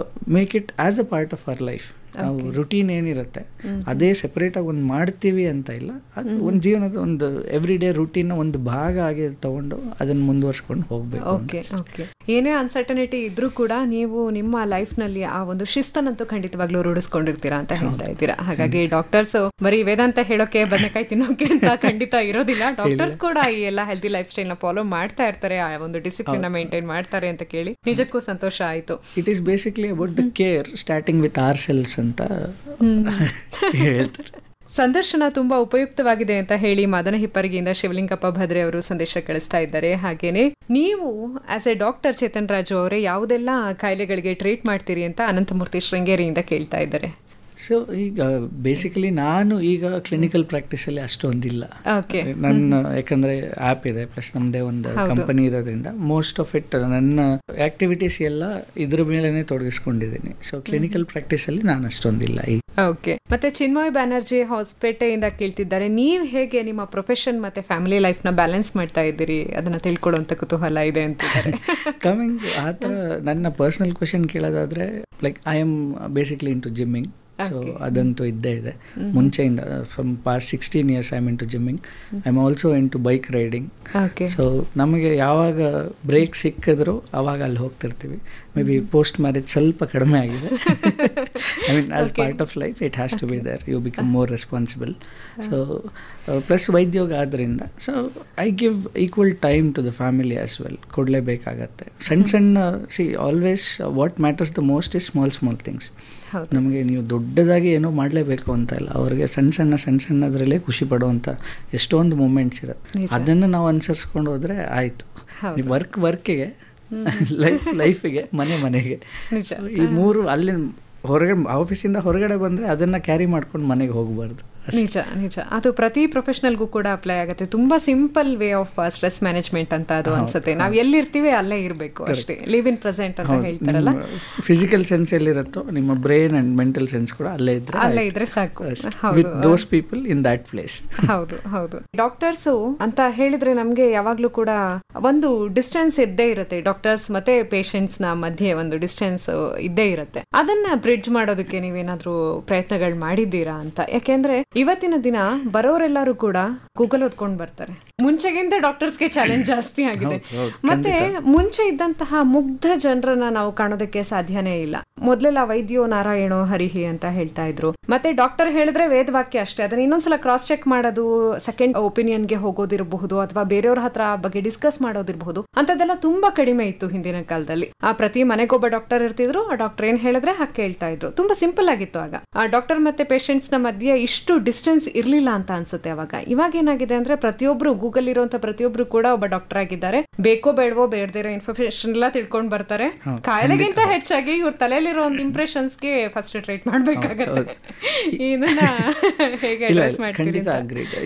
make it as a part of our life. ನಾವು routine ಏನಿರುತ್ತೆ ಅದೇ ಸೆಪರೇಟಾಗಿ ಒಂದು ಮಾಡ್ತೀವಿ ಅಂತ ಇಲ್ಲ, ಅದು ಒಂದು ಜೀವನದ ಒಂದು ಎವ್ರಿ ಡೇ ರುಟೀನ್ ಒಂದು ಭಾಗ ಆಗಿ ತಗೊಂಡು ಅದನ್ನು ಮುಂದುವರ್ಸ್ಕೊಂಡು ಹೋಗ್ಬೇಕು. Okay okay. ಏನೇ ಅನ್ಸರ್ಟನಿಟಿ ಇದ್ರೂ ಕೂಡ ನೀವು ನಿಮ್ಮ ಲೈಫ್ನಲ್ಲಿ ಆ ಒಂದು ಶಿಸ್ತನ್ನಂತೂ ಖಂಡಿತವಾಗ್ಲೂ ರೂಢಿಸ್ಕೊಂಡಿರ್ತೀರಾ ಅಂತ ಹೇಳ್ತಾ ಇದ್ದೀರಾ. ಹಾಗಾಗಿ ಡಾಕ್ಟರ್ಸ್ ಬರೀ ವೇದಾಂತ ಹೇಳೋಕೆ ಬದನೆಕಾಯಿ ತಿನ್ನೋಕೆ ಅಂತ ಖಂಡಿತ ಇರೋದಿಲ್ಲ. ಡಾಕ್ಟರ್ಸ್ ಕೂಡ ಈ ಎಲ್ಲ ಹೆಲ್ದಿ ಲೈಫ್ ಸ್ಟೈಲ್ ನ ಫಾಲೋ ಮಾಡ್ತಾ ಇರ್ತಾರೆ, ಆ ಒಂದು ಡಿಸಿಪ್ಲಿನ್ ಮೇಂಟೈನ್ ಮಾಡ್ತಾರೆ ಅಂತ ಕೇಳಿ ನಿಜಕ್ಕೂ ಸಂತೋಷ ಆಯ್ತು. It is basically about the care starting with ourselves ಅಂತ ಹೇಳ್ತಾರೆ. ಸಂದರ್ಶನ ತುಂಬಾ ಉಪಯುಕ್ತವಾಗಿದೆ ಅಂತ ಹೇಳಿ ಮದನ ಹಿಪ್ಪರಿಗೆಯಿಂದ ಶಿವಲಿಂಗಪ್ಪ ಭದ್ರೆ ಅವರು ಸಂದೇಶ ಕಳಿಸ್ತಾ ಇದ್ದಾರೆ. ಹಾಗೇನೆ ನೀವು as A doctor Chetan Raju ಅವರೇ ಯಾವುದೆಲ್ಲ ಕಾಯಿಲೆಗಳಿಗೆ ಟ್ರೀಟ್ ಮಾಡ್ತೀರಿ ಅಂತ ಅನಂತಮೂರ್ತಿ ಶೃಂಗೇರಿಯಿಂದ ಕೇಳ್ತಾ ಇದ್ದಾರೆ. ಸೊ ಈಗ ಬೇಸಿಕಲಿ ನಾನು ಈಗ ಕ್ಲಿನಿಕಲ್ ಪ್ರಾಕ್ಟೀಸಲ್ಲಿ ಅಷ್ಟೊಂದಿಲ್ಲ. ನನ್ನ ಯಾಕಂದರೆ ಆ್ಯಪ್ ಇದೆ, ಪ್ಲಸ್ ನಮ್ಮದೇ ಒಂದು ಕಂಪನಿ ಇರೋದ್ರಿಂದ ಮೋಸ್ಟ್ ಆಫ್ ಇಟ್ ನನ್ನ ಆಕ್ಟಿವಿಟೀಸ್ ಎಲ್ಲ ಇದ್ರ ಮೇಲೇ ತೊಡಗಿಸ್ಕೊಂಡಿದ್ದೀನಿ. ಸೊ ಕ್ಲಿನಿಕಲ್ ಪ್ರಾಕ್ಟೀಸಲ್ಲಿ ನಾನು ಅಷ್ಟೊಂದಿಲ್ಲ ಈಗ. ಓಕೆ. ಮತ್ತೆ ಚಿನ್ಮಯ್ ಬ್ಯಾನರ್ಜಿ ಹೊಸಪೇಟೆಯಿಂದ ಕೇಳ್ತಿದ್ದಾರೆ, ನೀವು ಹೇಗೆ ನಿಮ್ಮ ಪ್ರೊಫೆಷನ್ ಮತ್ತೆ ಫ್ಯಾಮಿಲಿ ಲೈಫ್ನ ಬ್ಯಾಲೆನ್ಸ್ ಮಾಡ್ತಾ ಇದ್ದೀರಿ, ಅದನ್ನ ತಿಳ್ಕೊಳ್ಳುವಂತ ಕುತೂಹಲ ಇದೆ ಅಂತಿದ್ದಾರೆ. ಕಮಿಂಗ್ ಆ ಥರ ನನ್ನ ಪರ್ಸನಲ್ ಕ್ವೆಶನ್ ಕೇಳೋದಾದರೆ, like I am basically into gymming. So ಅದಂತೂ ಇದ್ದೇ ಇದೆ ಮುಂಚೆಯಿಂದ. From past 16 years I am into gymming. I am also into bike riding. So ನಮಗೆ ಯಾವಾಗ ಬ್ರೇಕ್ ಸಿಕ್ಕಿದ್ರು ಅವಾಗ ಅಲ್ಲಿ ಹೋಗ್ತಿರ್ತೀವಿ. ಮೇ ಬಿ ಪೋಸ್ಟ್ ಮ್ಯಾರೇಜ್ ಸ್ವಲ್ಪ ಕಡಿಮೆ ಆಗಿದೆ. I mean as part of life it has to be there, you become more responsible. So plus Vaidyog ಆದ್ದರಿಂದ so I give equal time to the family as well. ಕೊಡಲೇಬೇಕಾಗತ್ತೆ. ಸಣ್ಣ see always what matters the most is small things. ನಮಗೆ ನೀವು ದೊಡ್ಡದಾಗಿ ಏನೋ ಮಾಡಲೇಬೇಕು ಅಂತ ಇಲ್ಲ, ಅವ್ರಿಗೆ ಸಣ್ಣದ್ರಲ್ಲೇ ಖುಷಿ ಪಡುವಂಥ ಎಷ್ಟೊಂದು ಮೂಮೆಂಟ್ಸ್ ಇರುತ್ತೆ. ಅದನ್ನು ನಾವು ಅನುಸರಿಸ್ಕೊಂಡು ಹೋದರೆ ಆಯಿತು. ವರ್ಕಿಗೆ, ಲೈಫಿಗೆ, ಮನೆಗೆ ಈ ಮೂರು ಅಲ್ಲಿ ಹೊರಗಡೆ ಆಫೀಸಿಂದ ಹೊರಗಡೆ ಬಂದರೆ ಅದನ್ನು ಕ್ಯಾರಿ ಮಾಡ್ಕೊಂಡು ಮನೆಗೆ ಹೋಗಬಾರ್ದು. ನಿಜ ನಿಜ. ಅದು ಪ್ರತಿ ಪ್ರೊಫೆಷನಲ್ಗೂ ಕೂಡ ಅಪ್ಲೈ ಆಗುತ್ತೆ. ತುಂಬಾ simple way of stress management ಅಂತ ಅದು ಅನ್ಸುತ್ತೆ. ನಾವು ಎಲ್ಲಿರ್ತೀವಿ ಅಲ್ಲೇ ಇರಬೇಕು ಅಷ್ಟೇ. ಲಿವ್ ಇನ್ ಪ್ರೆಸೆಂಟ್ ಅಂತ ಹೇಳ್ತಾರಲ್ಲ, ಫಿಸಿಕಲ್ ಸೆನ್ಸ್ ಎಲ್ಲಿರುತ್ತೋ ನಿಮ್ಮ ಬ್ರೈನ್ ಅಂಡ್ ಮೆಂಟಲ್ ಸೆನ್ಸ್ ಕೂಡ ಅಲ್ಲೇ ಇದ್ರೆ ಸಾಕು. With those people in that place. ಹೌದು ಹೌದು. ಡಾಕ್ಟರ್ಸ್ ಅಂತ ಹೇಳಿದ್ರೆ ನಮ್ಗೆ ಯಾವಾಗ್ಲೂ ಕೂಡ ಒಂದು ಡಿಸ್ಟೆನ್ಸ್ ಇದ್ದೇ ಇರುತ್ತೆ. ಡಾಕ್ಟರ್ಸ್ ಮತ್ತೆ ಪೇಷಂಟ್ಸ್ ನ ಮಧ್ಯೆ ಒಂದು ಡಿಸ್ಟೆನ್ಸ್ ಇದ್ದೇ ಇರುತ್ತೆ. ಅದನ್ನ ಬ್ರಿಡ್ಜ್ ಮಾಡೋದಕ್ಕೆ ನೀವೇನಾದ್ರೂ ಪ್ರಯತ್ನಗಳು ಮಾಡಿದ್ದೀರಾ ಅಂತ? ಯಾಕೆಂದ್ರೆ ಇವತ್ತಿನ ದಿನ ಬರೋರೆಲ್ಲರೂ ಕೂಡ ಗೂಗಲ್ ಓದ್ಕೊಂಡು ಬರ್ತಾರೆ. ಮುಂಚೆಗಿಂತ ಡಾಕ್ಟರ್ಸ್ಗೆ ಚಾಲೆಂಜ್ ಜಾಸ್ತಿ ಆಗಿದೆ. ಮತ್ತೆ ಮುಂಚೆ ಇದ್ದಂತಹ ಮುಗ್ಧ ಜನರನ್ನ ನಾವು ಕಾಣೋದಕ್ಕೆ ಸಾಧ್ಯನೇ ಇಲ್ಲ. ಮೊದಲೆಲ್ಲ ವೈದ್ಯೋ ನಾರಾಯಣೋ ಹರಿಹಿ ಅಂತ ಹೇಳ್ತಾ ಇದ್ರು. ಮತ್ತೆ ಡಾಕ್ಟರ್ ಹೇಳಿದ್ರೆ ವೇದವಾಕ್ಯ ಅಷ್ಟೇ. ಅದನ್ನ ಇನ್ನೊಂದ್ಸಲ ಕ್ರಾಸ್ ಚೆಕ್ ಮಾಡೋದು, ಸೆಕೆಂಡ್ ಒಪಿನಿಯನ್ಗೆ ಹೋಗೋದಿರಬಹುದು, ಅಥವಾ ಬೇರೆಯವ್ರ ಹತ್ರ ಬಗ್ಗೆ ಡಿಸ್ಕಸ್ ಮಾಡೋದಿರಬಹುದು, ಅಂತದೆಲ್ಲ ತುಂಬಾ ಕಡಿಮೆ ಇತ್ತು ಹಿಂದಿನ ಕಾಲದಲ್ಲಿ. ಆ ಪ್ರತಿ ಮನೆಗೊಬ್ಬ ಡಾಕ್ಟರ್ ಇರ್ತಿದ್ರು. ಆ ಡಾಕ್ಟರ್ ಏನ್ ಹೇಳಿದ್ರೆ ಹಾಗೆ ಕೇಳ್ತಾ ಇದ್ರು. ತುಂಬಾ ಸಿಂಪಲ್ ಆಗಿತ್ತು ಆಗ. ಆ ಡಾಕ್ಟರ್ ಮತ್ತೆ ಪೇಷಂಟ್ಸ್ ನ ಮಧ್ಯೆ ಇಷ್ಟು ಡಿಸ್ಟೆನ್ಸ್ ಇರ್ಲಿಲ್ಲ ಅಂತ ಅನ್ಸುತ್ತೆ ಅವಾಗ. ಇವಾಗ ಏನಾಗಿದೆ ಅಂದ್ರೆ ಪ್ರತಿಯೊಬ್ರು ಗೂಗಲ್ ಇರುವಂತ ಪ್ರತಿಯೊಬ್ರು ಕೂಡ ಒಬ್ಬ ಡಾಕ್ಟರ್ ಆಗಿದ್ದಾರೆ. ಬೇಕೋ ಬೇಡವೋ ಬೇಡದಿರೋ ಇನ್ಫಾರ್ಮೇಶನ್ ಎಲ್ಲ ತಿಳ್ಕೊಂಡ್ ಬರ್ತಾರೆ. ಕಾಯಿಲೆಗಿಂತ ಹೆಚ್ಚಾಗಿ ಇವ್ರ ತಲೆಯಲ್ಲಿರೋ ಒಂದು ಇಂಪ್ರೆಷನ್ಸ್ಗೆ ಫಸ್ಟ್ ಟ್ರೀಟ್ ಮಾಡ್ಬೇಕಾಗತ್ತೆ. ಇದನ್ನ ಹೇಗೆ ಅಡ್ರೆಸ್ ಮಾಡ್ತೀರಿ?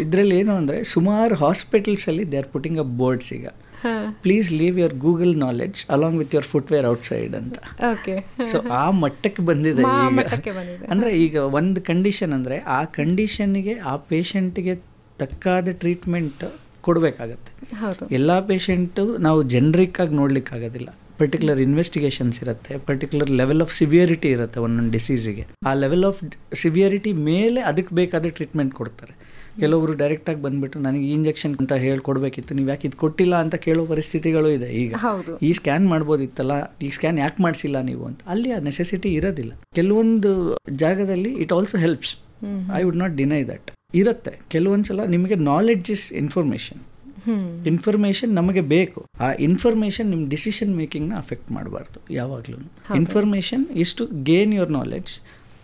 ಇದ್ರಲ್ಲಿ ಏನು ಅಂದ್ರೆ ಸುಮಾರು ಹಾಸ್ಪಿಟಲ್ಸ್ ಅಲ್ಲಿ they are putting up boards ಈಗ, please leave your Google knowledge along with your footwear outside ಅಂತ. ಸೊ ಆ ಮಟ್ಟಕ್ಕೆ ಬಂದಿದೆ ಈಗ. ಅಂದ್ರೆ ಈಗ ಒಂದು ಕಂಡೀಷನ್ ಅಂದ್ರೆ ಆ ಕಂಡೀಷನ್ಗೆ ಆ ಪೇಷಂಟ್ಗೆ ತಕ್ಕಾದ ಟ್ರೀಟ್ಮೆಂಟ್ ಕೊಡಬೇಕಾಗತ್ತೆ. ಎಲ್ಲ ಪೇಷಂಟು ನಾವು ಜನರಿಕ್ ಆಗಿ ನೋಡ್ಲಿಕ್ಕಾಗೋದಿಲ್ಲ. ಪರ್ಟಿಕ್ಯುಲರ್ ಇನ್ವೆಸ್ಟಿಗೇಷನ್ಸ್ ಇರುತ್ತೆ, ಪರ್ಟಿಕ್ಯುಲರ್ ಲೆವೆಲ್ ಆಫ್ ಸಿವಿಯರಿಟಿ ಇರುತ್ತೆ ಒಂದೊಂದು ಡಿಸೀಸಿಗೆ. ಆ ಲೆವೆಲ್ ಆಫ್ ಸಿವಿಯರಿಟಿ ಮೇಲೆ ಅದಕ್ಕೆ ಬೇಕಾದ ಟ್ರೀಟ್ಮೆಂಟ್ ಕೊಡ್ತಾರೆ. ಕೆಲವರು ಡೈರೆಕ್ಟಾಗಿ ಬಂದ್ಬಿಟ್ಟು ನನಗೆ ಈ ಇಂಜೆಕ್ಷನ್ ಅಂತ ಹೇಳ್ಕೊಡ್ಬೇಕಿತ್ತು, ನೀವು ಯಾಕೆ ಇದು ಕೊಟ್ಟಿಲ್ಲ ಅಂತ ಕೇಳೋ ಪರಿಸ್ಥಿತಿಗಳು ಇದೆ ಈಗ. ಈ ಸ್ಕ್ಯಾನ್ ಮಾಡ್ಬೋದಿತ್ತಲ್ಲ, ಈ ಸ್ಕ್ಯಾನ್ ಯಾಕೆ ಮಾಡಿಸಿಲ್ಲ ನೀವು ಅಂತ. ಅಲ್ಲಿ ಆ ನೆಸೆಸಿಟಿ ಇರೋದಿಲ್ಲ. ಕೆಲವೊಂದು ಜಾಗದಲ್ಲಿ it also helps, I would not deny that ಇರುತ್ತೆ. ಕೆಲವೊಂದ್ಸಲ ನಿಮಗೆ ನಾಲೆಡ್ಜ್ ಇಸ್ ಇನ್ಫಾರ್ಮೇಶನ್ ನಮಗೆ ಬೇಕು. ಆ ಇನ್ಫಾರ್ಮೇಶನ್ ನಿಮ್ಮ ಡಿಸಿಷನ್ ಮೇಕಿಂಗ್ನ ಅಫೆಕ್ಟ್ ಮಾಡಬಾರ್ದು ಯಾವಾಗ್ಲೂ. Information is to gain your knowledge.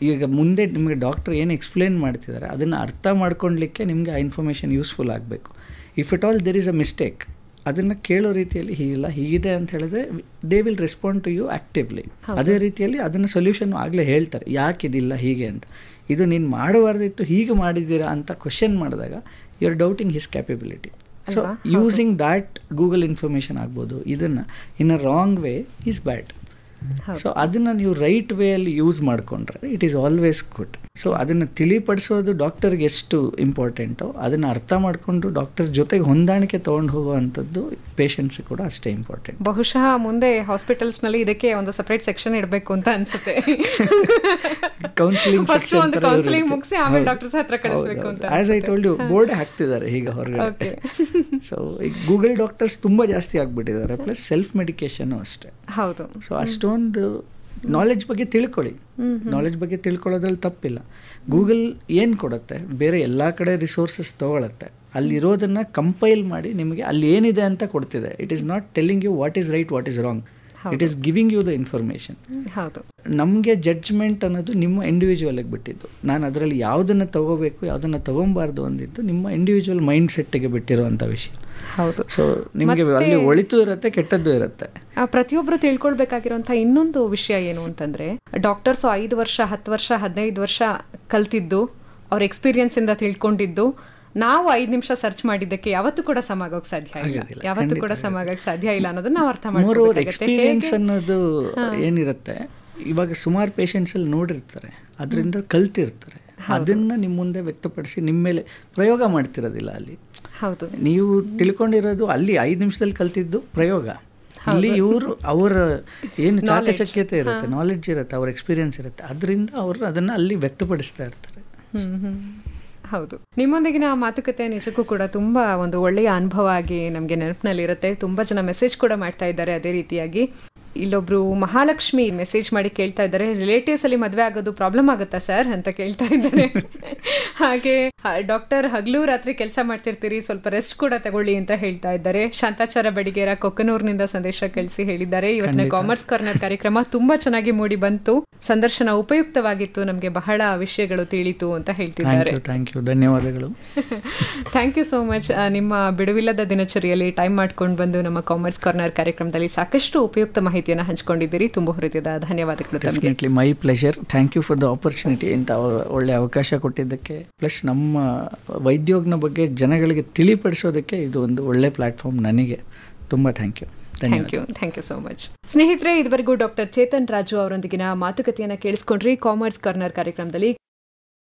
ಈಗ ಮುಂದೆ ನಿಮಗೆ ಡಾಕ್ಟರ್ ಏನು ಎಕ್ಸ್ಪ್ಲೇನ್ ಮಾಡ್ತಿದ್ದಾರೆ ಅದನ್ನು ಅರ್ಥ ಮಾಡ್ಕೊಳ್ಲಿಕ್ಕೆ ನಿಮಗೆ ಆ ಇನ್ಫಾರ್ಮೇಷನ್ ಯೂಸ್ಫುಲ್ ಆಗಬೇಕು. If at all there is a mistake, ಅದನ್ನು ಕೇಳೋ ರೀತಿಯಲ್ಲಿ ಹೀಗಿಲ್ಲ ಹೀಗಿದೆ ಅಂತ ಹೇಳಿದ್ರೆ they will respond to you actively. ಅದೇ ರೀತಿಯಲ್ಲಿ ಅದನ್ನು ಸೊಲ್ಯೂಷನ್ ಆಗಲೇ ಹೇಳ್ತಾರೆ, ಯಾಕಿದಿಲ್ಲ ಹೀಗೆ ಅಂತ. ಇದು ನೀನು ಮಾಡಬಾರ್ದಿತ್ತು, ಹೀಗೆ ಮಾಡಿದ್ದೀರಾ ಅಂತ ಕ್ವಶನ್ ಮಾಡಿದಾಗ you are doubting his capability. So using that Google information ಆಗ್ಬೋದು. ಇದನ್ನು in a wrong way is bad. So ಅದನ್ನು ನೀವು ರೈಟ್ ವೇಯಲ್ಲಿ ಯೂಸ್ ಮಾಡಿಕೊಂಡ್ರೆ it is always good. So ಅದನ್ನು ತಿಳಿಪಡಿಸೋದು ಡಾಕ್ಟರ್ಗೆ ಎಷ್ಟು ಇಂಪಾರ್ಟೆಂಟೋ ಅದನ್ನು ಅರ್ಥ ಮಾಡಿಕೊಂಡು ಡಾಕ್ಟರ್ ಜೊತೆಗೆ ಹೊಂದಾಣಿಕೆ ತೊಗೊಂಡು ಹೋಗುವಂಥದ್ದು ಪೇಷಂಟ್ಸ್ ಕೂಡ ಅಷ್ಟೇ ಇಂಪಾರ್ಟೆಂಟ್. ಬಹುಶಃ ಮುಂದೆ ಹಾಸ್ಪಿಟಲ್ಸ್ನಲ್ಲಿ ಇದಕ್ಕೆ ಒಂದು ಸೆಪರೇಟ್ ಸೆಕ್ಷನ್ ಇಡಬೇಕು ಅಂತ ಅನ್ಸುತ್ತೆ. ಕೌನ್ಸಿಲಿಂಗ್ ಮುಗಿಸಿ ಆಮೇಲೆ ಡಾಕ್ಟರ್ಸ್ ಹತ್ರ ಕಳಿಸಬೇಕು ಅಂತ. As I told you, board ಹಾಕ್ತಿದ್ದಾರೆ ಈಗ ಹೊರಗಡೆ. ಸೊ ಈಗ ಗೂಗಲ್ ಡಾಕ್ಟರ್ಸ್ ತುಂಬಾ ಜಾಸ್ತಿ ಆಗ್ಬಿಟ್ಟಿದ್ದಾರೆ, ಪ್ಲಸ್ ಸೆಲ್ಫ್ ಮೆಡಿಕೇಶನ್ ಅಷ್ಟೇ. ಹೌದು. ಸೊ ಅಷ್ಟೊಂದು ನಾಲೆಡ್ಜ್ ಬಗ್ಗೆ ತಿಳ್ಕೊಳ್ಳಿ. ನಾಲೆಡ್ಜ್ ಬಗ್ಗೆ ತಿಳ್ಕೊಳ್ಳೋದ್ರಲ್ಲಿ ತಪ್ಪಿಲ್ಲ. ಗೂಗಲ್ ಏನು ಕೊಡುತ್ತೆ, ಬೇರೆ ಎಲ್ಲ ಕಡೆ ರಿಸೋರ್ಸಸ್ ತೊಗೊಳತ್ತೆ, ಅಲ್ಲಿರೋದನ್ನು ಕಂಪೈಲ್ ಮಾಡಿ ನಿಮಗೆ ಅಲ್ಲಿ ಏನಿದೆ ಅಂತ ಕೊಡ್ತಿದೆ. It is not telling you what is right, what is wrong, it is giving you the information. ನಮಗೆ ಜಡ್ಜ್ಮೆಂಟ್ ಅನ್ನೋದು ನಿಮ್ಮ ಇಂಡಿವಿಜುವಲ್ಗೆ ಬಿಟ್ಟಿದ್ದು. ನಾನು ಅದರಲ್ಲಿ ಯಾವುದನ್ನು ತಗೋಬೇಕು ಯಾವುದನ್ನು ತಗೊಬಾರ್ದು ಅಂದಿದ್ದು ನಿಮ್ಮ ಇಂಡಿವಿಜುವಲ್ ಮೈಂಡ್ ಸೆಟ್ಗೆ ಬಿಟ್ಟಿರುವಂಥ ವಿಷಯ. ಹೌದು. ಸೊ ನಿಮಗೆ ಅಲ್ಲಿ ಒಳಿತು ಇರುತ್ತೆ, ಕೆಟ್ಟದ್ದು ಇರುತ್ತೆ. ಪ್ರತಿಯೊಬ್ಬರು ತಿಳ್ಕೊಳ್ಬೇಕಾಗಿರುವಂಥ ಇನ್ನೊಂದು ವಿಷಯ ಏನು ಅಂತಂದ್ರೆ, ಡಾಕ್ಟರ್ಸು 5 ವರ್ಷ 10 ವರ್ಷ 15 ವರ್ಷ ಕಲ್ತಿದ್ದು ಅವ್ರ ಎಕ್ಸ್ಪೀರಿಯನ್ಸ್ ಇಂದ ತಿಳ್ಕೊಂಡಿದ್ದು ನಾವು 5 ನಿಮಿಷ ಸರ್ಚ್ ಮಾಡಿದ್ದಕ್ಕೆ ಯಾವತ್ತೂ ಕೂಡ ಸಮ ಆಗೋಕೆ ಸಾಧ್ಯ ಇಲ್ಲ, ಯಾವತ್ತೂ ಕೂಡ ಸಮ ಆಗೋಕೆ ಸಾಧ್ಯ ಇಲ್ಲ ಅನ್ನೋದನ್ನ ನಾವು ಅರ್ಥ ಮಾಡ್ಕೊಳ್ಬೇಕಾಗುತ್ತೆ. ಎಕ್ಸ್ಪೀರಿಯನ್ಸ್ ಅನ್ನೋದು ಏನಿರುತ್ತೆ, ಇವಾಗ ಸುಮಾರು ಪೇಷಂಟ್ಸ್ ಅಲ್ಲಿ ನೋಡಿರ್ತಾರೆ, ಅದರಿಂದ ಕಲ್ತಿರ್ತಾರೆ, ಅದನ್ನ ನಿಮ್ಮ ಮುಂದೆ ವ್ಯಕ್ತಪಡಿಸಿ ನಿಮ್ಮ ಮೇಲೆ ಪ್ರಯೋಗ ಮಾಡ್ತಿರೋದಿಲ್ಲ ಅಲ್ಲಿ. ಹೌದು. ನೀವು ತಿಳ್ಕೊಂಡಿರೋದು ಅಲ್ಲಿ 5 ನಿಮಿಷದಲ್ಲಿ ಕಲ್ತಿದ್ದು ಪ್ರಯೋಗ. ಇಲ್ಲಿ ಇವರು ಅವರ ಏನು ಚಾಕಚಕ್ಯತೆ ಇರುತ್ತೆ, ನಾಲೆಡ್ಜ್ ಇರುತ್ತೆ, ಅವ್ರ ಎಕ್ಸ್ಪೀರಿಯನ್ಸ್ ಇರುತ್ತೆ, ಅದರಿಂದ ಅವರು ಅದನ್ನ ಅಲ್ಲಿ ವ್ಯಕ್ತಪಡಿಸ್ತಾ ಇರ್ತಾರೆ. ಹೌದು. ನಿಮ್ಮೊಂದಿಗಿನ ಮಾತುಕತೆ ನಿಜಕ್ಕೂ ಕೂಡ ತುಂಬಾ ಒಂದು ಒಳ್ಳೆಯ ಅನುಭವ ಆಗಿ ನಮಗೆ ನೆನಪಿನಲ್ಲಿರುತ್ತೆ. ತುಂಬಾ ಜನ ಮೆಸೇಜ್ ಕೂಡ ಮಾಡ್ತಾ ಇದ್ದಾರೆ ಅದೇ ರೀತಿಯಾಗಿ. ಇಲ್ಲೊಬ್ರು ಮಹಾಲಕ್ಷ್ಮಿ ಮೆಸೇಜ್ ಮಾಡಿ ಕೇಳ್ತಾ ಇದ್ದಾರೆ, ರಿಲೇಟಿವ್ಸ್ ಅಲ್ಲಿ ಮದುವೆ ಆಗೋದು ಪ್ರಾಬ್ಲಮ್ ಆಗುತ್ತಾ ಸರ್ ಅಂತ ಕೇಳ್ತಾ ಇದ್ದಾರೆ. ಹಾಗೆ ಡಾಕ್ಟರ್ ಹಗಲು ರಾತ್ರಿ ಕೆಲಸ ಮಾಡ್ತಿರ್ತೀರಿ, ಸ್ವಲ್ಪ ರೆಸ್ಟ್ ಕೂಡ ತಗೊಳ್ಳಿ ಅಂತ ಹೇಳ್ತಾ ಇದ್ದಾರೆ. ಶಾಂತಾಚಾರ ಬಡಿಗೇರ ಕೊಕ್ಕನೂರಿನಿಂದ ಸಂದೇಶ ಕಳಿಸಿ ಹೇಳಿದ್ದಾರೆ, ಇವತ್ತಿನ ಕಾಮರ್ಸ್ ಕಾರ್ನರ್ ಕಾರ್ಯಕ್ರಮ ತುಂಬಾ ಚೆನ್ನಾಗಿ ಮೂಡಿ ಬಂತು, ಸಂದರ್ಶನ ಉಪಯುಕ್ತವಾಗಿತ್ತು, ನಮಗೆ ಬಹಳ ವಿಷಯಗಳು ತಿಳಿತು ಅಂತ ಹೇಳ್ತಿದ್ದಾರೆ. ಧನ್ಯವಾದಗಳು. Thank you so much. ನಿಮ್ಮ ಬಿಡುವಿಲ್ಲದ ದಿನಚರಿಯಲ್ಲಿ ಟೈಮ್ ಮಾಡ್ಕೊಂಡು ಬಂದು ನಮ್ಮ ಕಾಮರ್ಸ್ ಕಾರ್ನರ್ ಕಾರ್ಯಕ್ರಮದಲ್ಲಿ ಸಾಕಷ್ಟು ಉಪಯುಕ್ತ ಮಾಹಿತಿಯನ್ನು ಹಂಚಿಕೊಂಡಿದ್ದೀರಿ. ತುಂಬ ಹೃದಯದ ಧನ್ಯವಾದಗಳು. Definitely my pleasure. Thank you for the opportunity. ಇಂಥ ಒಳ್ಳೆ ಅವಕಾಶ ಕೊಟ್ಟಿದ್ದಕ್ಕೆ, ಪ್ಲಸ್ ನಮ್ಮ ವೈದ್ಯೋಗನ ಬಗ್ಗೆ ಜನಗಳಿಗೆ ತಿಳಿಪಡಿಸೋದಕ್ಕೆ ಇದು ಒಂದು ಒಳ್ಳೆ ಪ್ಲಾಟ್ಫಾರ್ಮ್. ನನಗೆ ತುಂಬ thank you. Thank you so much. ಸ್ನೇಹಿತರೆ, ಇದುವರೆಗೂ ಡಾಕ್ಟರ್ ಚೇತನ್ ರಾಜು ಅವರೊಂದಿಗಿನ ಮಾತುಕತೆಯನ್ನು ಕೇಳಿಸ್ಕೊಂಡ್ರಿ ಕಾಮರ್ಸ್ ಕಾರ್ನರ್ ಕಾರ್ಯಕ್ರಮದಲ್ಲಿ.